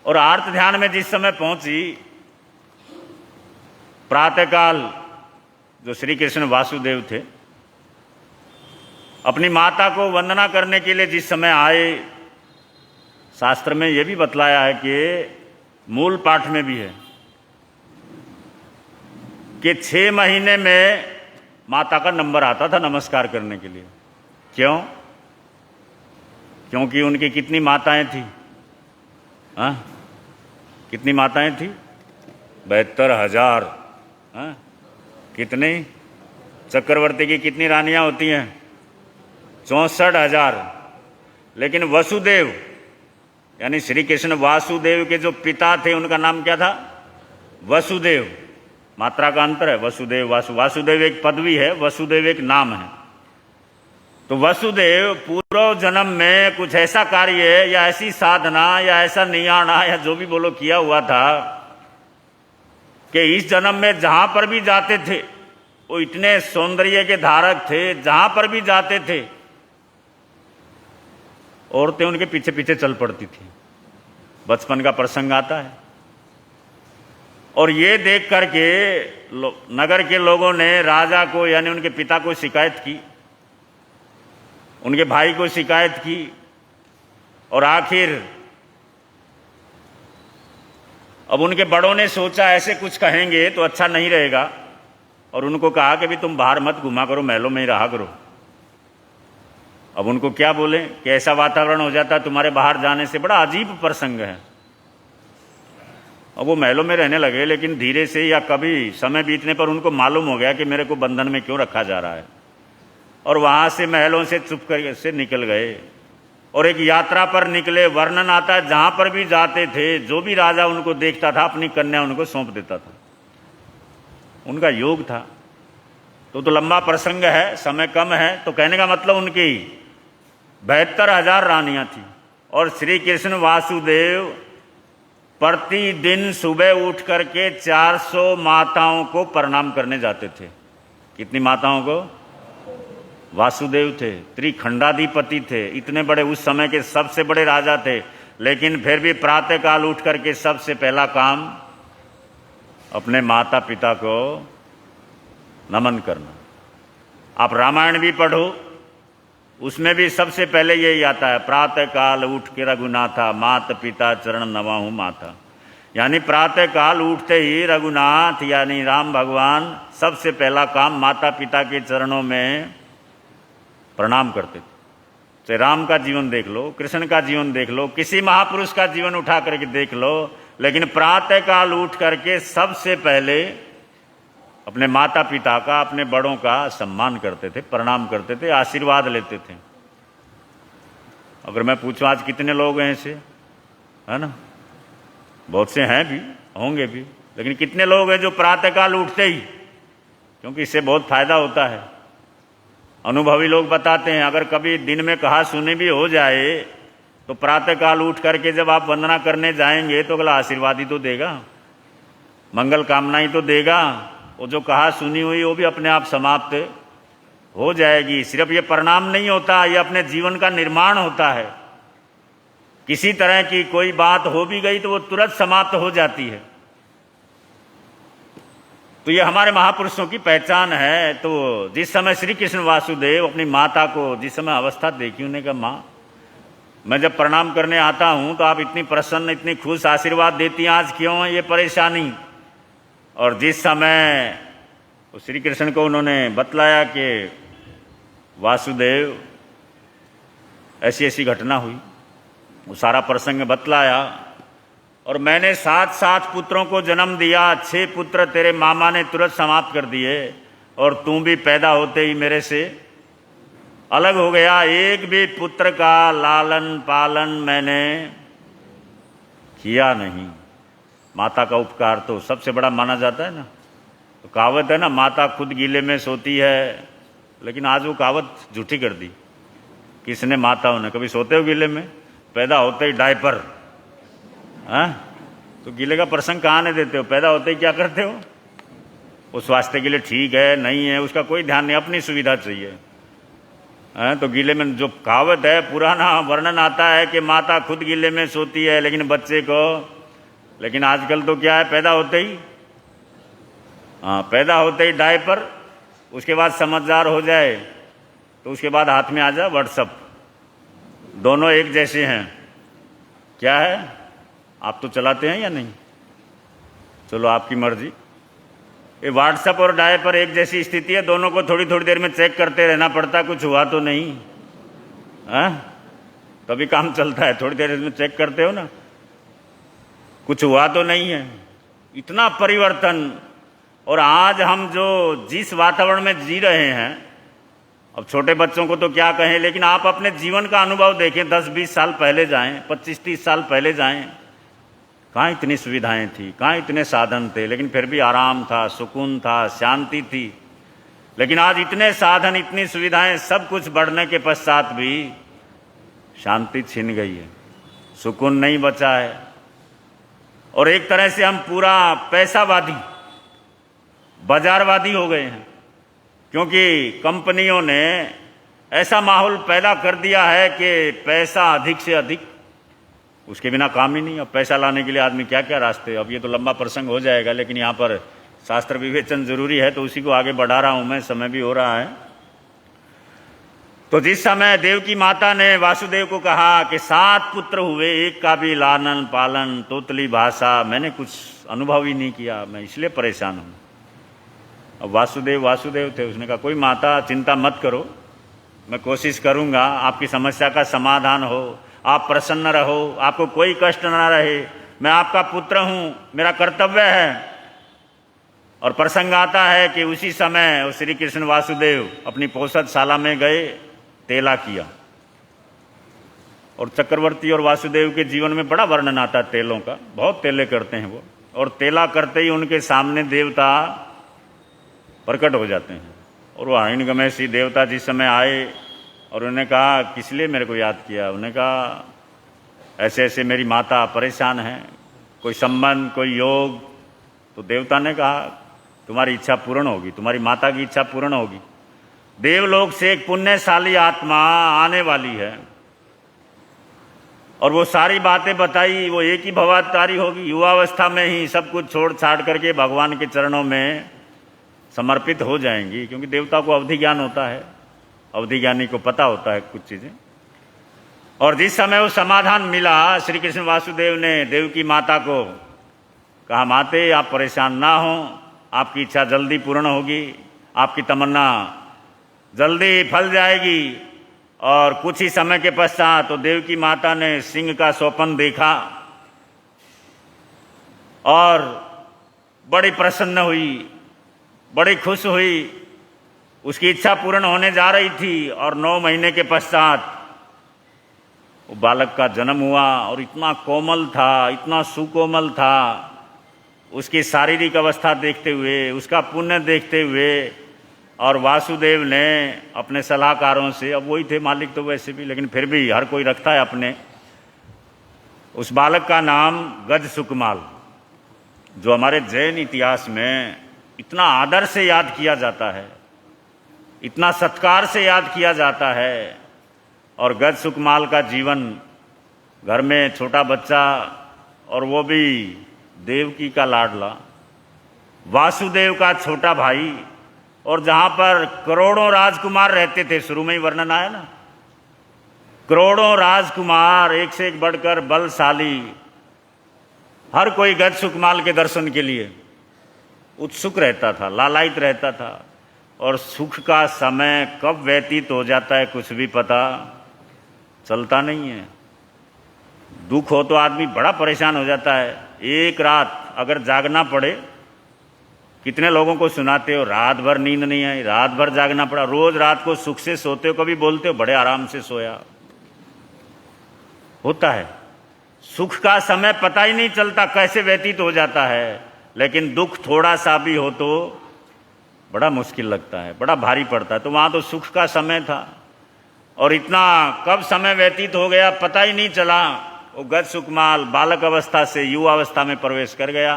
और आर्त ध्यान में जिस समय पहुंची, प्रातःकाल जो श्री कृष्ण वासुदेव थे अपनी माता को वंदना करने के लिए जिस समय आए, शास्त्र में यह भी बतलाया है कि मूल पाठ में भी है कि 6 महीने में माता का नंबर आता था नमस्कार करने के लिए। क्यों? क्योंकि उनकी कितनी माताएं थी? हाँ, कितनी माताएं थी? 72,000। हाँ, कितनी? चक्रवर्ती की कितनी रानियां होती हैं? 64,000। लेकिन वसुदेव यानी श्री कृष्ण वासुदेव के जो पिता थे, उनका नाम क्या था? वसुदेव। मात्रा का अंतर है, वसुदेव वासुदेव एक पदवी है, वसुदेव एक नाम है। तो वसुदेव पूर्व जन्म में कुछ ऐसा कार्य या ऐसी साधना या ऐसा नियाणा या जो भी बोलो किया हुआ था कि इस जन्म में जहां पर भी जाते थे वो इतने सौंदर्य के धारक थे, जहां पर भी जाते थे औरतें उनके पीछे पीछे चल पड़ती थी। बचपन का प्रसंग आता है। और ये देख करके नगर के लोगों ने राजा को यानी उनके पिता को शिकायत की, उनके भाई को शिकायत की, और आखिर अब उनके बड़ों ने सोचा ऐसे कुछ कहेंगे तो अच्छा नहीं रहेगा, और उनको कहा कि भी तुम बाहर मत घुमा करो, महलों में ही रहा करो। अब उनको क्या बोले कि ऐसा वातावरण हो जाता तुम्हारे बाहर जाने से, बड़ा अजीब प्रसंग है। अब वो महलों में रहने लगे, लेकिन धीरे से या कभी समय बीतने पर उनको मालूम हो गया कि मेरे को बंधन में क्यों रखा जा रहा है, और वहाँ से महलों से चुप कर से निकल गए और एक यात्रा पर निकले। वर्णन आता है जहाँ पर भी जाते थे, जो भी राजा उनको देखता था अपनी कन्या उनको सौंप देता था। उनका योग था। तो लंबा प्रसंग है, समय कम है, तो कहने का मतलब उनकी 72,000 रानियां थी। और श्री कृष्ण वासुदेव प्रतिदिन सुबह उठ करके 400 माताओं को प्रणाम करने जाते थे। कितनी माताओं को? वासुदेव थे, त्रिखंडाधिपति थे, इतने बड़े उस समय के सबसे बड़े राजा थे, लेकिन फिर भी प्रातःकाल उठ करके सबसे पहला काम अपने माता पिता को नमन करना। आप रामायण भी पढ़ो, उसमें भी सबसे पहले यही आता है, प्रातःकाल उठ के रघुनाथा मात पिता चरण नवाहु माथा। यानी प्रातःकाल उठते ही रघुनाथ यानी राम भगवान सबसे पहला काम माता पिता के चरणों में प्रणाम करते थे। चाहे राम का जीवन देख लो, कृष्ण का जीवन देख लो, किसी महापुरुष का जीवन उठा करके देख लो, लेकिन प्रातःकाल उठ करके सबसे पहले अपने माता पिता का, अपने बड़ों का सम्मान करते थे, प्रणाम करते थे, आशीर्वाद लेते थे। अगर मैं पूछूं आज कितने लोग हैं ऐसे, है ना, बहुत से हैं भी, होंगे भी, लेकिन कितने लोग हैं जो प्रातःकाल उठते ही, क्योंकि इससे बहुत फायदा होता है। अनुभवी लोग बताते हैं, अगर कभी दिन में कहा सुनी भी हो जाए तो प्रातःकाल उठ करके जब आप वंदना करने जाएंगे तो अगला आशीर्वाद ही तो देगा, मंगल कामना ही तो देगा। वो जो कहा सुनी हुई वो भी अपने आप समाप्त हो जाएगी। सिर्फ ये प्रणाम नहीं होता, ये अपने जीवन का निर्माण होता है। किसी तरह की कोई बात हो भी गई तो वो तुरंत समाप्त हो जाती है। तो ये हमारे महापुरुषों की पहचान है। तो जिस समय श्री कृष्ण वासुदेव अपनी माता को जिस समय अवस्था देखी, उन्होंने कहा माँ मैं जब प्रणाम करने आता हूं तो आप इतनी प्रसन्न, इतनी खुश आशीर्वाद देती हैं, आज क्यों है ये परेशानी। और जिस समय श्री कृष्ण को उन्होंने बतलाया कि वासुदेव ऐसी ऐसी घटना हुई, वो सारा प्रसंग बतलाया, और मैंने 7 पुत्रों को जन्म दिया, 6 पुत्र तेरे मामा ने तुरंत समाप्त कर दिए, और तू भी पैदा होते ही मेरे से अलग हो गया। एक भी पुत्र का लालन पालन मैंने किया नहीं। माता का उपकार तो सबसे बड़ा माना जाता है ना। तो कहावत है ना, माता खुद गीले में सोती है, लेकिन आज वो कहावत झूठी कर दी। किसने? माताओं ने। कभी सोते हो गीले में? पैदा होते ही डायपर, हाँ, तो गीले का प्रसंग कहाँ ने देते हो? पैदा होते ही क्या करते हो? वो स्वास्थ्य के लिए ठीक है नहीं है उसका कोई ध्यान नहीं, अपनी सुविधा चाहिए। तो गीले में जो कहावत है, पुराना वर्णन आता है कि माता खुद गीले में सोती है लेकिन बच्चे को, लेकिन आजकल तो क्या है, पैदा होते ही, हाँ, पैदा होते ही डायपर, उसके बाद समझदार हो जाए तो उसके बाद हाथ में आ जाए व्हाट्सअप। दोनों एक जैसे हैं। क्या है, आप तो चलाते हैं या नहीं? चलो आपकी मर्जी। ये व्हाट्सएप और डायपर एक जैसी स्थिति है, दोनों को थोड़ी थोड़ी देर में चेक करते रहना पड़ता, कुछ हुआ तो नहीं, हाँ, तभी काम चलता है। थोड़ी देर में चेक करते हो ना, कुछ हुआ तो नहीं है। इतना परिवर्तन। और आज हम जो जिस वातावरण में जी रहे हैं, अब छोटे बच्चों को तो क्या कहें, लेकिन आप अपने जीवन का अनुभव देखें, 10-20 साल पहले जाएं, 25-30 साल पहले जाएं, कहाँ इतनी सुविधाएं थी, कहाँ इतने साधन थे, लेकिन फिर भी आराम था, सुकून था, शांति थी। लेकिन आज इतने साधन, इतनी सुविधाएं, सब कुछ बढ़ने के पश्चात भी शांति छिन गई है, सुकून नहीं बचा है। और एक तरह से हम पूरा पैसावादी, बाजारवादी हो गए हैं, क्योंकि कंपनियों ने ऐसा माहौल पैदा कर दिया है कि पैसा अधिक से अधिक, उसके बिना काम ही नहीं। अब पैसा लाने के लिए आदमी क्या क्या रास्ते, अब ये तो लंबा प्रसंग हो जाएगा, लेकिन यहाँ पर शास्त्र विवेचन जरूरी है तो उसी को आगे बढ़ा रहा हूँ मैं, समय भी हो रहा है। तो जिस समय देव की माता ने वासुदेव को कहा कि 7 पुत्र हुए, एक का भी लालन पालन, तोतली भाषा मैंने कुछ अनुभव ही नहीं किया, मैं इसलिए परेशान हूँ। अब वासुदेव थे, उसने कहा कोई माता चिंता मत करो, मैं कोशिश करूँगा आपकी समस्या का समाधान हो, आप प्रसन्न रहो, आपको कोई कष्ट ना रहे, मैं आपका पुत्र हूँ, मेरा कर्तव्य है। और प्रसंग आता है कि उसी समय श्री कृष्ण वासुदेव अपनी पोषदशाला में गए, तेला किया। और चक्रवर्ती और वासुदेव के जीवन में बड़ा वर्णन आता है तेलों का, बहुत तेले करते हैं वो। और तेला करते ही उनके सामने देवता प्रकट हो जाते हैं। और वो हिरण्यगमेशी देवता जिस समय आए और उन्होंने कहा किस लिए मेरे को याद किया, उन्होंने कहा ऐसे ऐसे मेरी माता परेशान है, कोई संबंध, कोई योग। तो देवता ने कहा तुम्हारी इच्छा पूर्ण होगी, तुम्हारी माता की इच्छा पूर्ण होगी। देवलोक से एक पुण्यशाली आत्मा आने वाली है और वो सारी बातें बताई। वो एक ही भवातारी होगी, युवावस्था में ही सब कुछ छोड़ छाड़ करके भगवान के चरणों में समर्पित हो जाएंगी, क्योंकि देवता को अवधि ज्ञान होता है, अवधि ज्ञानी को पता होता है कुछ चीज़ें। और जिस समय वो समाधान मिला, श्री कृष्ण वासुदेव ने देवकी माता को कहा, माते आप परेशान ना हो, आपकी इच्छा जल्दी पूर्ण होगी, आपकी तमन्ना जल्दी फल जाएगी। और कुछ ही समय के पश्चात तो देवकी माता ने सिंह का स्वप्न देखा और बड़ी प्रसन्न हुई, बड़ी खुश हुई। उसकी इच्छा पूर्ण होने जा रही थी और 9 महीने के पश्चात वो बालक का जन्म हुआ और इतना कोमल था, इतना सुकोमल था। उसकी शारीरिक अवस्था देखते हुए, उसका पुण्य देखते हुए और वासुदेव ने अपने सलाहकारों से, अब वही थे मालिक तो वैसे भी, लेकिन फिर भी हर कोई रखता है अपने, उस बालक का नाम गज सुकमाल, जो हमारे जैन इतिहास में इतना आदर से याद किया जाता है, इतना सत्कार से याद किया जाता है। और गज सुकमाल का जीवन, घर में छोटा बच्चा और वो भी देवकी का लाडला, वासुदेव का छोटा भाई, और जहाँ पर करोड़ों राजकुमार रहते थे, शुरू में ही वर्णन आया ना, करोड़ों राजकुमार एक से एक बढ़कर बलशाली, हर कोई गज सुकमाल के दर्शन के लिए उत्सुक रहता था, लालायित रहता था। और सुख का समय कब व्यतीत हो जाता है कुछ भी पता चलता नहीं है। दुख हो तो आदमी बड़ा परेशान हो जाता है। एक रात अगर जागना पड़े, कितने लोगों को सुनाते हो रात भर नींद नहीं आई, रात भर जागना पड़ा, रोज रात को सुख से सोते हो, कभी बोलते हो बड़े आराम से सोया, होता है। सुख का समय पता ही नहीं चलता कैसे व्यतीत हो जाता है, लेकिन दुख थोड़ा सा भी हो तो बड़ा मुश्किल लगता है, बड़ा भारी पड़ता है। तो वहाँ तो सुख का समय था और इतना कब समय व्यतीत हो गया पता ही नहीं चला। वो गज सुकमाल बालक अवस्था से युवा अवस्था में प्रवेश कर गया।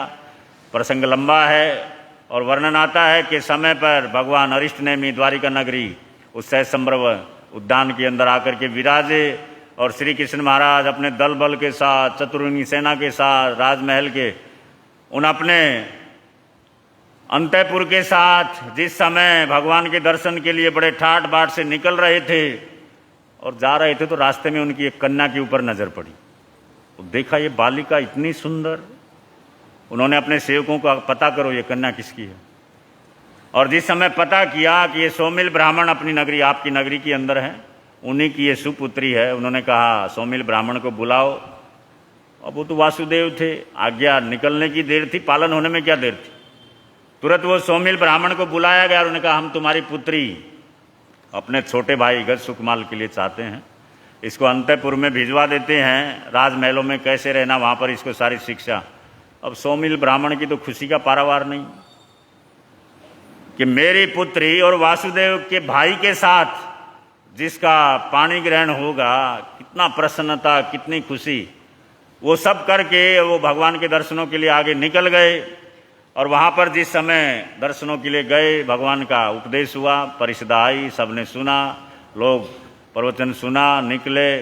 प्रसंग लंबा है और वर्णन आता है कि समय पर भगवान अरिष्ट नेमी द्वारिका नगरी उस संभ्रव उद्यान के अंदर आकर के विराजे और श्री कृष्ण महाराज अपने दल बल के साथ, चतुर्णी सेना के साथ, राजमहल के उन अपने अंतःपुर के साथ जिस समय भगवान के दर्शन के लिए बड़े ठाट बाट से निकल रहे थे और जा रहे थे, तो रास्ते में उनकी एक कन्या के ऊपर नजर पड़ी। तो देखा ये बालिका इतनी सुंदर, उन्होंने अपने सेवकों को पता करो ये कन्या किसकी है। और जिस समय पता किया कि ये सौमिल ब्राह्मण अपनी नगरी, आपकी नगरी के अंदर है, उन्हीं की ये सुपुत्री है, उन्होंने कहा सौमिल ब्राह्मण को बुलाओ। अब वो तो वासुदेव थे, आज्ञा निकलने की देर थी, पालन होने में क्या देर थी। तुरंत वो सौमिल ब्राह्मण को बुलाया गया और उन्होंने कहा हम तुम्हारी पुत्री अपने छोटे भाई गज सुकमाल के लिए चाहते हैं, इसको अंतःपुर में भिजवा देते हैं, राजमहलों में कैसे रहना वहाँ पर इसको सारी शिक्षा। अब सौमिल ब्राह्मण की तो खुशी का पारावार नहीं कि मेरी पुत्री और वासुदेव के भाई के साथ जिसका पाणी ग्रहण होगा, कितना प्रसन्नता, कितनी खुशी। वो सब करके वो भगवान के दर्शनों के लिए आगे निकल गए और वहाँ पर जिस समय दर्शनों के लिए गए, भगवान का उपदेश हुआ, परिषद आई, सबने सुना, लोग प्रवचन सुना, निकले।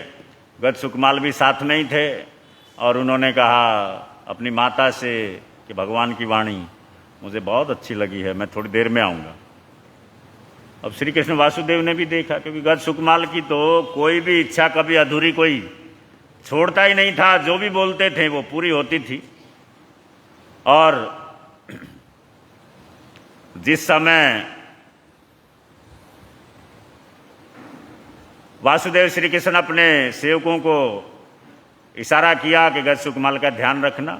गज सुकमाल भी साथ में ही थे और उन्होंने कहा अपनी माता से कि भगवान की वाणी मुझे बहुत अच्छी लगी है, मैं थोड़ी देर में आऊँगा। अब श्री कृष्ण वासुदेव ने भी देखा, क्योंकि गज सुकमाल की तो कोई भी इच्छा कभी अधूरी कोई छोड़ता ही नहीं था, जो भी बोलते थे वो पूरी होती थी। और जिस समय वासुदेव श्री कृष्ण अपने सेवकों को इशारा किया कि गज सुकमाल का ध्यान रखना,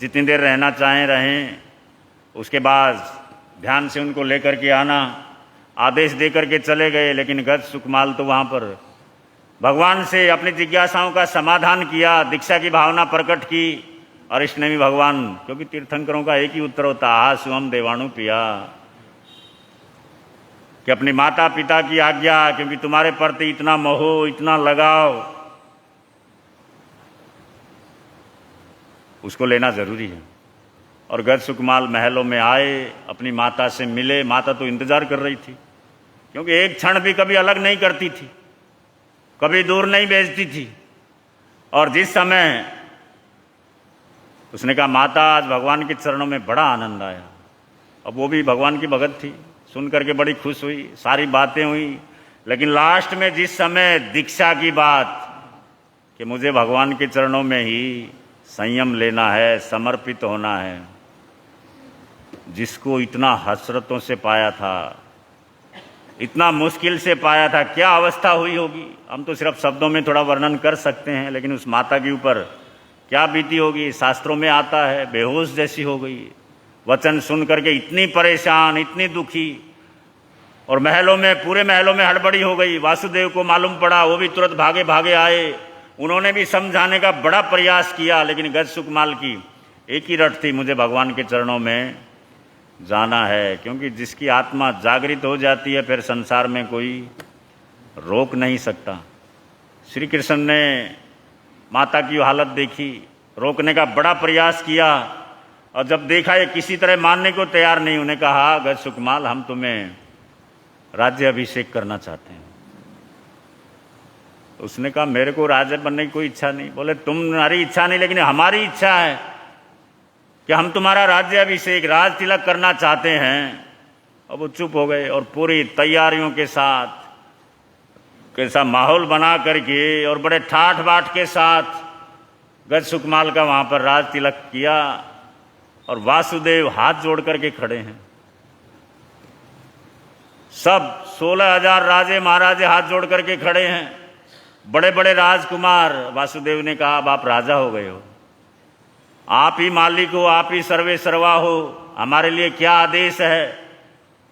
जितनी देर रहना चाहें रहें, उसके बाद ध्यान से उनको लेकर के आना, आदेश दे करके चले गए। लेकिन गज सुकमाल तो वहाँ पर भगवान से अपनी जिज्ञासाओं का समाधान किया, दीक्षा की भावना प्रकट की। अरिष्ट नेमी भगवान, क्योंकि तीर्थंकरों का एक ही उत्तर होता आहा सुहम देवाणु पिया, कि अपनी माता पिता की आज्ञा, क्योंकि तुम्हारे प्रति इतना मोह, इतना लगाव, उसको लेना जरूरी है। और गज सुकमाल महलों में आए, अपनी माता से मिले। माता तो इंतजार कर रही थी क्योंकि एक क्षण भी कभी अलग नहीं करती थी, कभी दूर नहीं भेजती थी। और जिस समय उसने कहा माता आज भगवान के चरणों में बड़ा आनंद आया, अब वो भी भगवान की भगत थी, सुन करके बड़ी खुश हुई, सारी बातें हुई, लेकिन लास्ट में जिस समय दीक्षा की बात कि मुझे भगवान के चरणों में ही संयम लेना है, समर्पित होना है, जिसको इतना हसरतों से पाया था, इतना मुश्किल से पाया था, क्या अवस्था हुई होगी। हम तो सिर्फ शब्दों में थोड़ा वर्णन कर सकते हैं, लेकिन उस माता के ऊपर क्या बीती होगी शास्त्रों में आता है, बेहोश जैसी हो गई। वचन सुन करके इतनी परेशान, इतनी दुखी, और महलों में, पूरे महलों में हड़बड़ी हो गई। वासुदेव को मालूम पड़ा, वो भी तुरंत भागे भागे आए, उन्होंने भी समझाने का बड़ा प्रयास किया, लेकिन गज सुकमाल की एक ही रट थी, मुझे भगवान के चरणों में जाना है। क्योंकि जिसकी आत्मा जागृत हो जाती है फिर संसार में कोई रोक नहीं सकता। श्री कृष्ण ने माता की हालत देखी, रोकने का बड़ा प्रयास किया, और जब देखा ये किसी तरह मानने को तैयार नहीं, उन्हें कहा गज सुकमाल हम तुम्हें राज्य अभिषेक करना चाहते हैं। उसने कहा मेरे को राजा बनने की कोई इच्छा नहीं। बोले तुम्हारी इच्छा नहीं, लेकिन हमारी इच्छा है कि हम तुम्हारा राज्य अभिषेक, राज तिलक करना चाहते हैं। अब वो चुप हो गए और पूरी तैयारियों के साथ, कैसा माहौल बना करके और बड़े ठाठ बाट के साथ गज सुकमाल का वहाँ पर राज तिलक किया, और वासुदेव हाथ जोड़ करके खड़े हैं। सब 16,000 राजे महाराजे हाथ जोड़ करके खड़े हैं, बड़े बड़े राजकुमार। वासुदेव ने कहा अब आप राजा हो गए हो, आप ही मालिक हो, आप ही सर्वे सर्वा हो, हमारे लिए क्या आदेश है,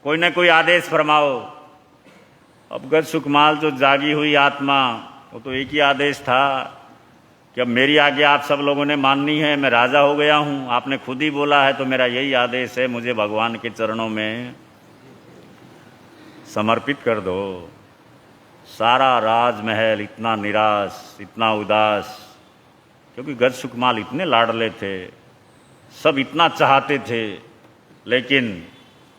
कोई ना कोई आदेश फरमाओ। अब गज सुकमाल जो जागी हुई आत्मा, वो तो एक ही आदेश था कि अब मेरी आज्ञा आप सब लोगों ने माननी है, मैं राजा हो गया हूँ, आपने खुद ही बोला है तो मेरा यही आदेश है, मुझे भगवान के चरणों में समर्पित कर दो। सारा राजमहल इतना निराश, इतना उदास, क्योंकि गज सुकमाल इतने लाडले थे, सब इतना चाहते थे, लेकिन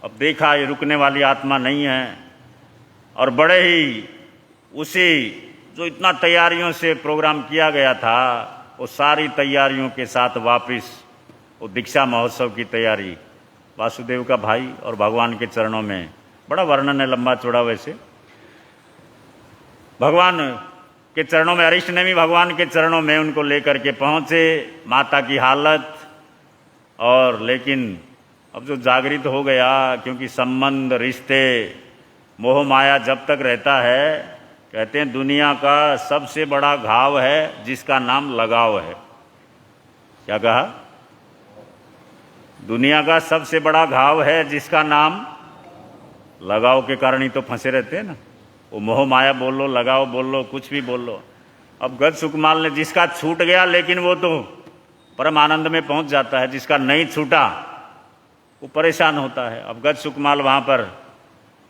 अब देखा ये रुकने वाली आत्मा नहीं है। और बड़े ही उसी जो इतना तैयारियों से प्रोग्राम किया गया था, वो सारी तैयारियों के साथ वापस वो दीक्षा महोत्सव की तैयारी, वासुदेव का भाई और भगवान के चरणों में, बड़ा वर्णन है लंबा चौड़ा। वैसे भगवान के चरणों में, अरिष्ट ने भी भगवान के चरणों में उनको लेकर के पहुँचे। माता की हालत, और लेकिन अब जो जागृत हो गया, क्योंकि संबंध, रिश्ते, मोह माया जब तक रहता है, कहते हैं दुनिया का सबसे बड़ा घाव है जिसका नाम लगाव है। क्या कहा? दुनिया का सबसे बड़ा घाव है जिसका नाम लगाव के कारण ही तो फंसे रहते हैं ना। वो मोह माया बोल लो, लगाव बोल लो, कुछ भी बोल लो। अब गज सुकमाल ने, जिसका छूट गया लेकिन वो तो परम आनंद में पहुंच जाता है, जिसका नहीं छूटा वो परेशान होता है। अब गज सुकमाल वहाँ पर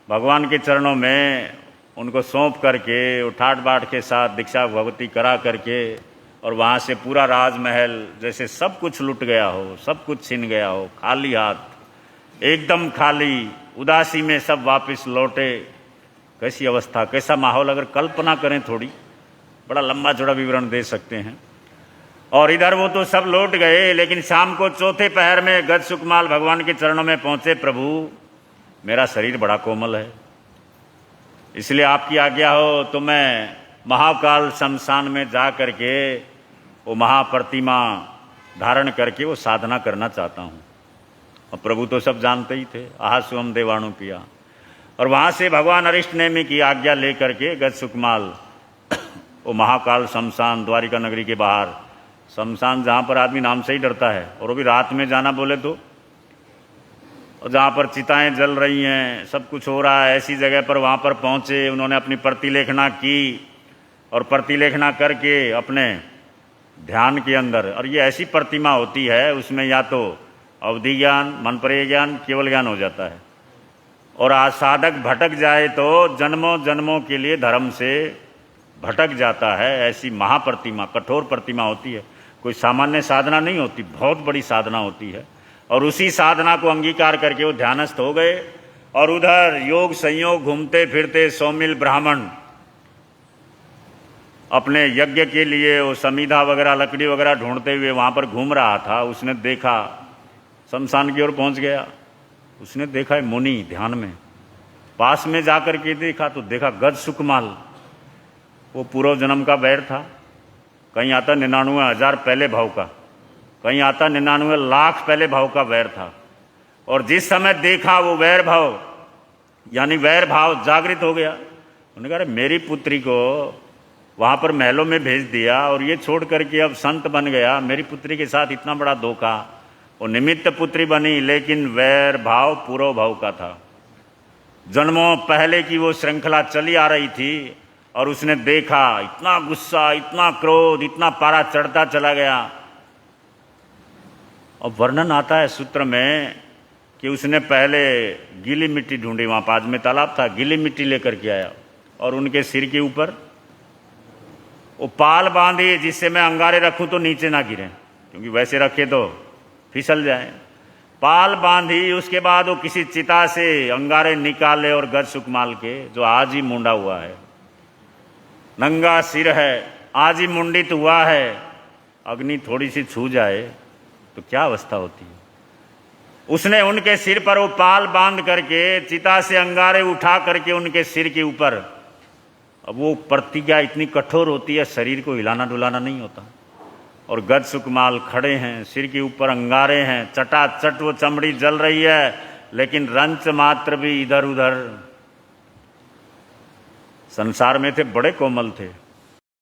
भगवान के चरणों में उनको सौंप करके, ठाट बाट के साथ दीक्षा भगवती करा करके, और वहाँ से पूरा राजमहल जैसे सब कुछ लुट गया हो, सब कुछ छीन गया हो, खाली हाथ, एकदम खाली, उदासी में सब वापस लौटे। कैसी अवस्था, कैसा माहौल, अगर कल्पना करें थोड़ी, बड़ा लंबा चौड़ा विवरण दे सकते हैं। और इधर वो तो सब लौट गए, लेकिन शाम को चौथे पहर में गज सुकमाल भगवान के चरणों में पहुंचे। प्रभु मेरा शरीर बड़ा कोमल है, इसलिए आपकी आज्ञा हो तो मैं महाकाल शमशान में जा करके वो महाप्रतिमा धारण करके वो साधना करना चाहता हूँ। और प्रभु तो सब जानते ही थे, आहा सुम देवाणु पिया। और वहाँ से भगवान अरिष्ट नेमि की आज्ञा ले करके गज सुकमाल वो महाकाल शमशान, द्वारिका नगरी के बाहर शमशान, जहाँ पर आदमी नाम से ही डरता है, और वो भी रात में जाना बोले तो, और जहाँ पर चिताएं जल रही हैं, सब कुछ हो रहा है, ऐसी जगह पर वहाँ पर पहुँचे। उन्होंने अपनी प्रतिलेखना की, और प्रतिलेखना करके अपने ध्यान के अंदर, और ये ऐसी प्रतिमा होती है उसमें या तो अवधि ज्ञान, मनपरे ज्ञान, केवल ज्ञान हो जाता है, और आज साधक भटक जाए तो जन्मों जन्मों के लिए धर्म से भटक जाता है। ऐसी महाप्रतिमा, कठोर प्रतिमा होती है, कोई सामान्य साधना नहीं होती, बहुत बड़ी साधना होती है। और उसी साधना को अंगीकार करके वो ध्यानस्थ हो गए, और उधर योग संयोग घूमते फिरते सौमिल ब्राह्मण अपने यज्ञ के लिए वो समीधा वगैरह लकड़ी वगैरह ढूंढते हुए वहाँ पर घूम रहा था। उसने देखा, शमशान की ओर पहुँच गया, उसने देखा है मुनि ध्यान में। पास में जाकर के देखा तो देखा गज सुकमाल, वो पूर्व जन्म का वैर था। कहीं आता 99,000 पहले भाव का, कहीं आता 99 लाख पहले भाव का वैर था। और जिस समय देखा वो वैर भाव यानी वैर भाव जागृत हो गया। उन्होंने कहा मेरी पुत्री को वहाँ पर महलों में भेज दिया और ये छोड़ करके अब संत बन गया, मेरी पुत्री के साथ इतना बड़ा धोखा। वो निमित्त पुत्री बनी लेकिन वैर भाव पूर्व भाव का था। जन्मों पहले की वो श्रृंखला चली आ रही थी और उसने देखा, इतना गुस्सा, इतना क्रोध, इतना पारा चढ़ता चला गया। और वर्णन आता है सूत्र में कि उसने पहले गीली मिट्टी ढूंढी, वहाँ पास में तालाब था, गीली मिट्टी लेकर के आया और उनके सिर के ऊपर वो पाल बांधी जिससे मैं अंगारे रखूं तो नीचे ना गिरे, क्योंकि वैसे रखे तो फिसल जाए। पाल बांधी, उसके बाद वो किसी चिता से अंगारे निकाले और गज सुकमाल के, जो आज ही मुंडा हुआ है, नंगा सिर है, आज ही मुंडित हुआ है। अग्नि थोड़ी सी छू जाए तो क्या अवस्था होती है। उसने उनके सिर पर वो पाल बांध करके चिता से अंगारे उठा करके उनके सिर के ऊपर, अब वो प्रतिज्ञा इतनी कठोर होती है, शरीर को हिलाना डुलाना नहीं होता। और गज सुकमाल खड़े हैं, सिर के ऊपर अंगारे हैं, चटाचट वो चमड़ी जल रही है, लेकिन रंच मात्र भी इधर उधर। संसार में थे, बड़े कोमल थे,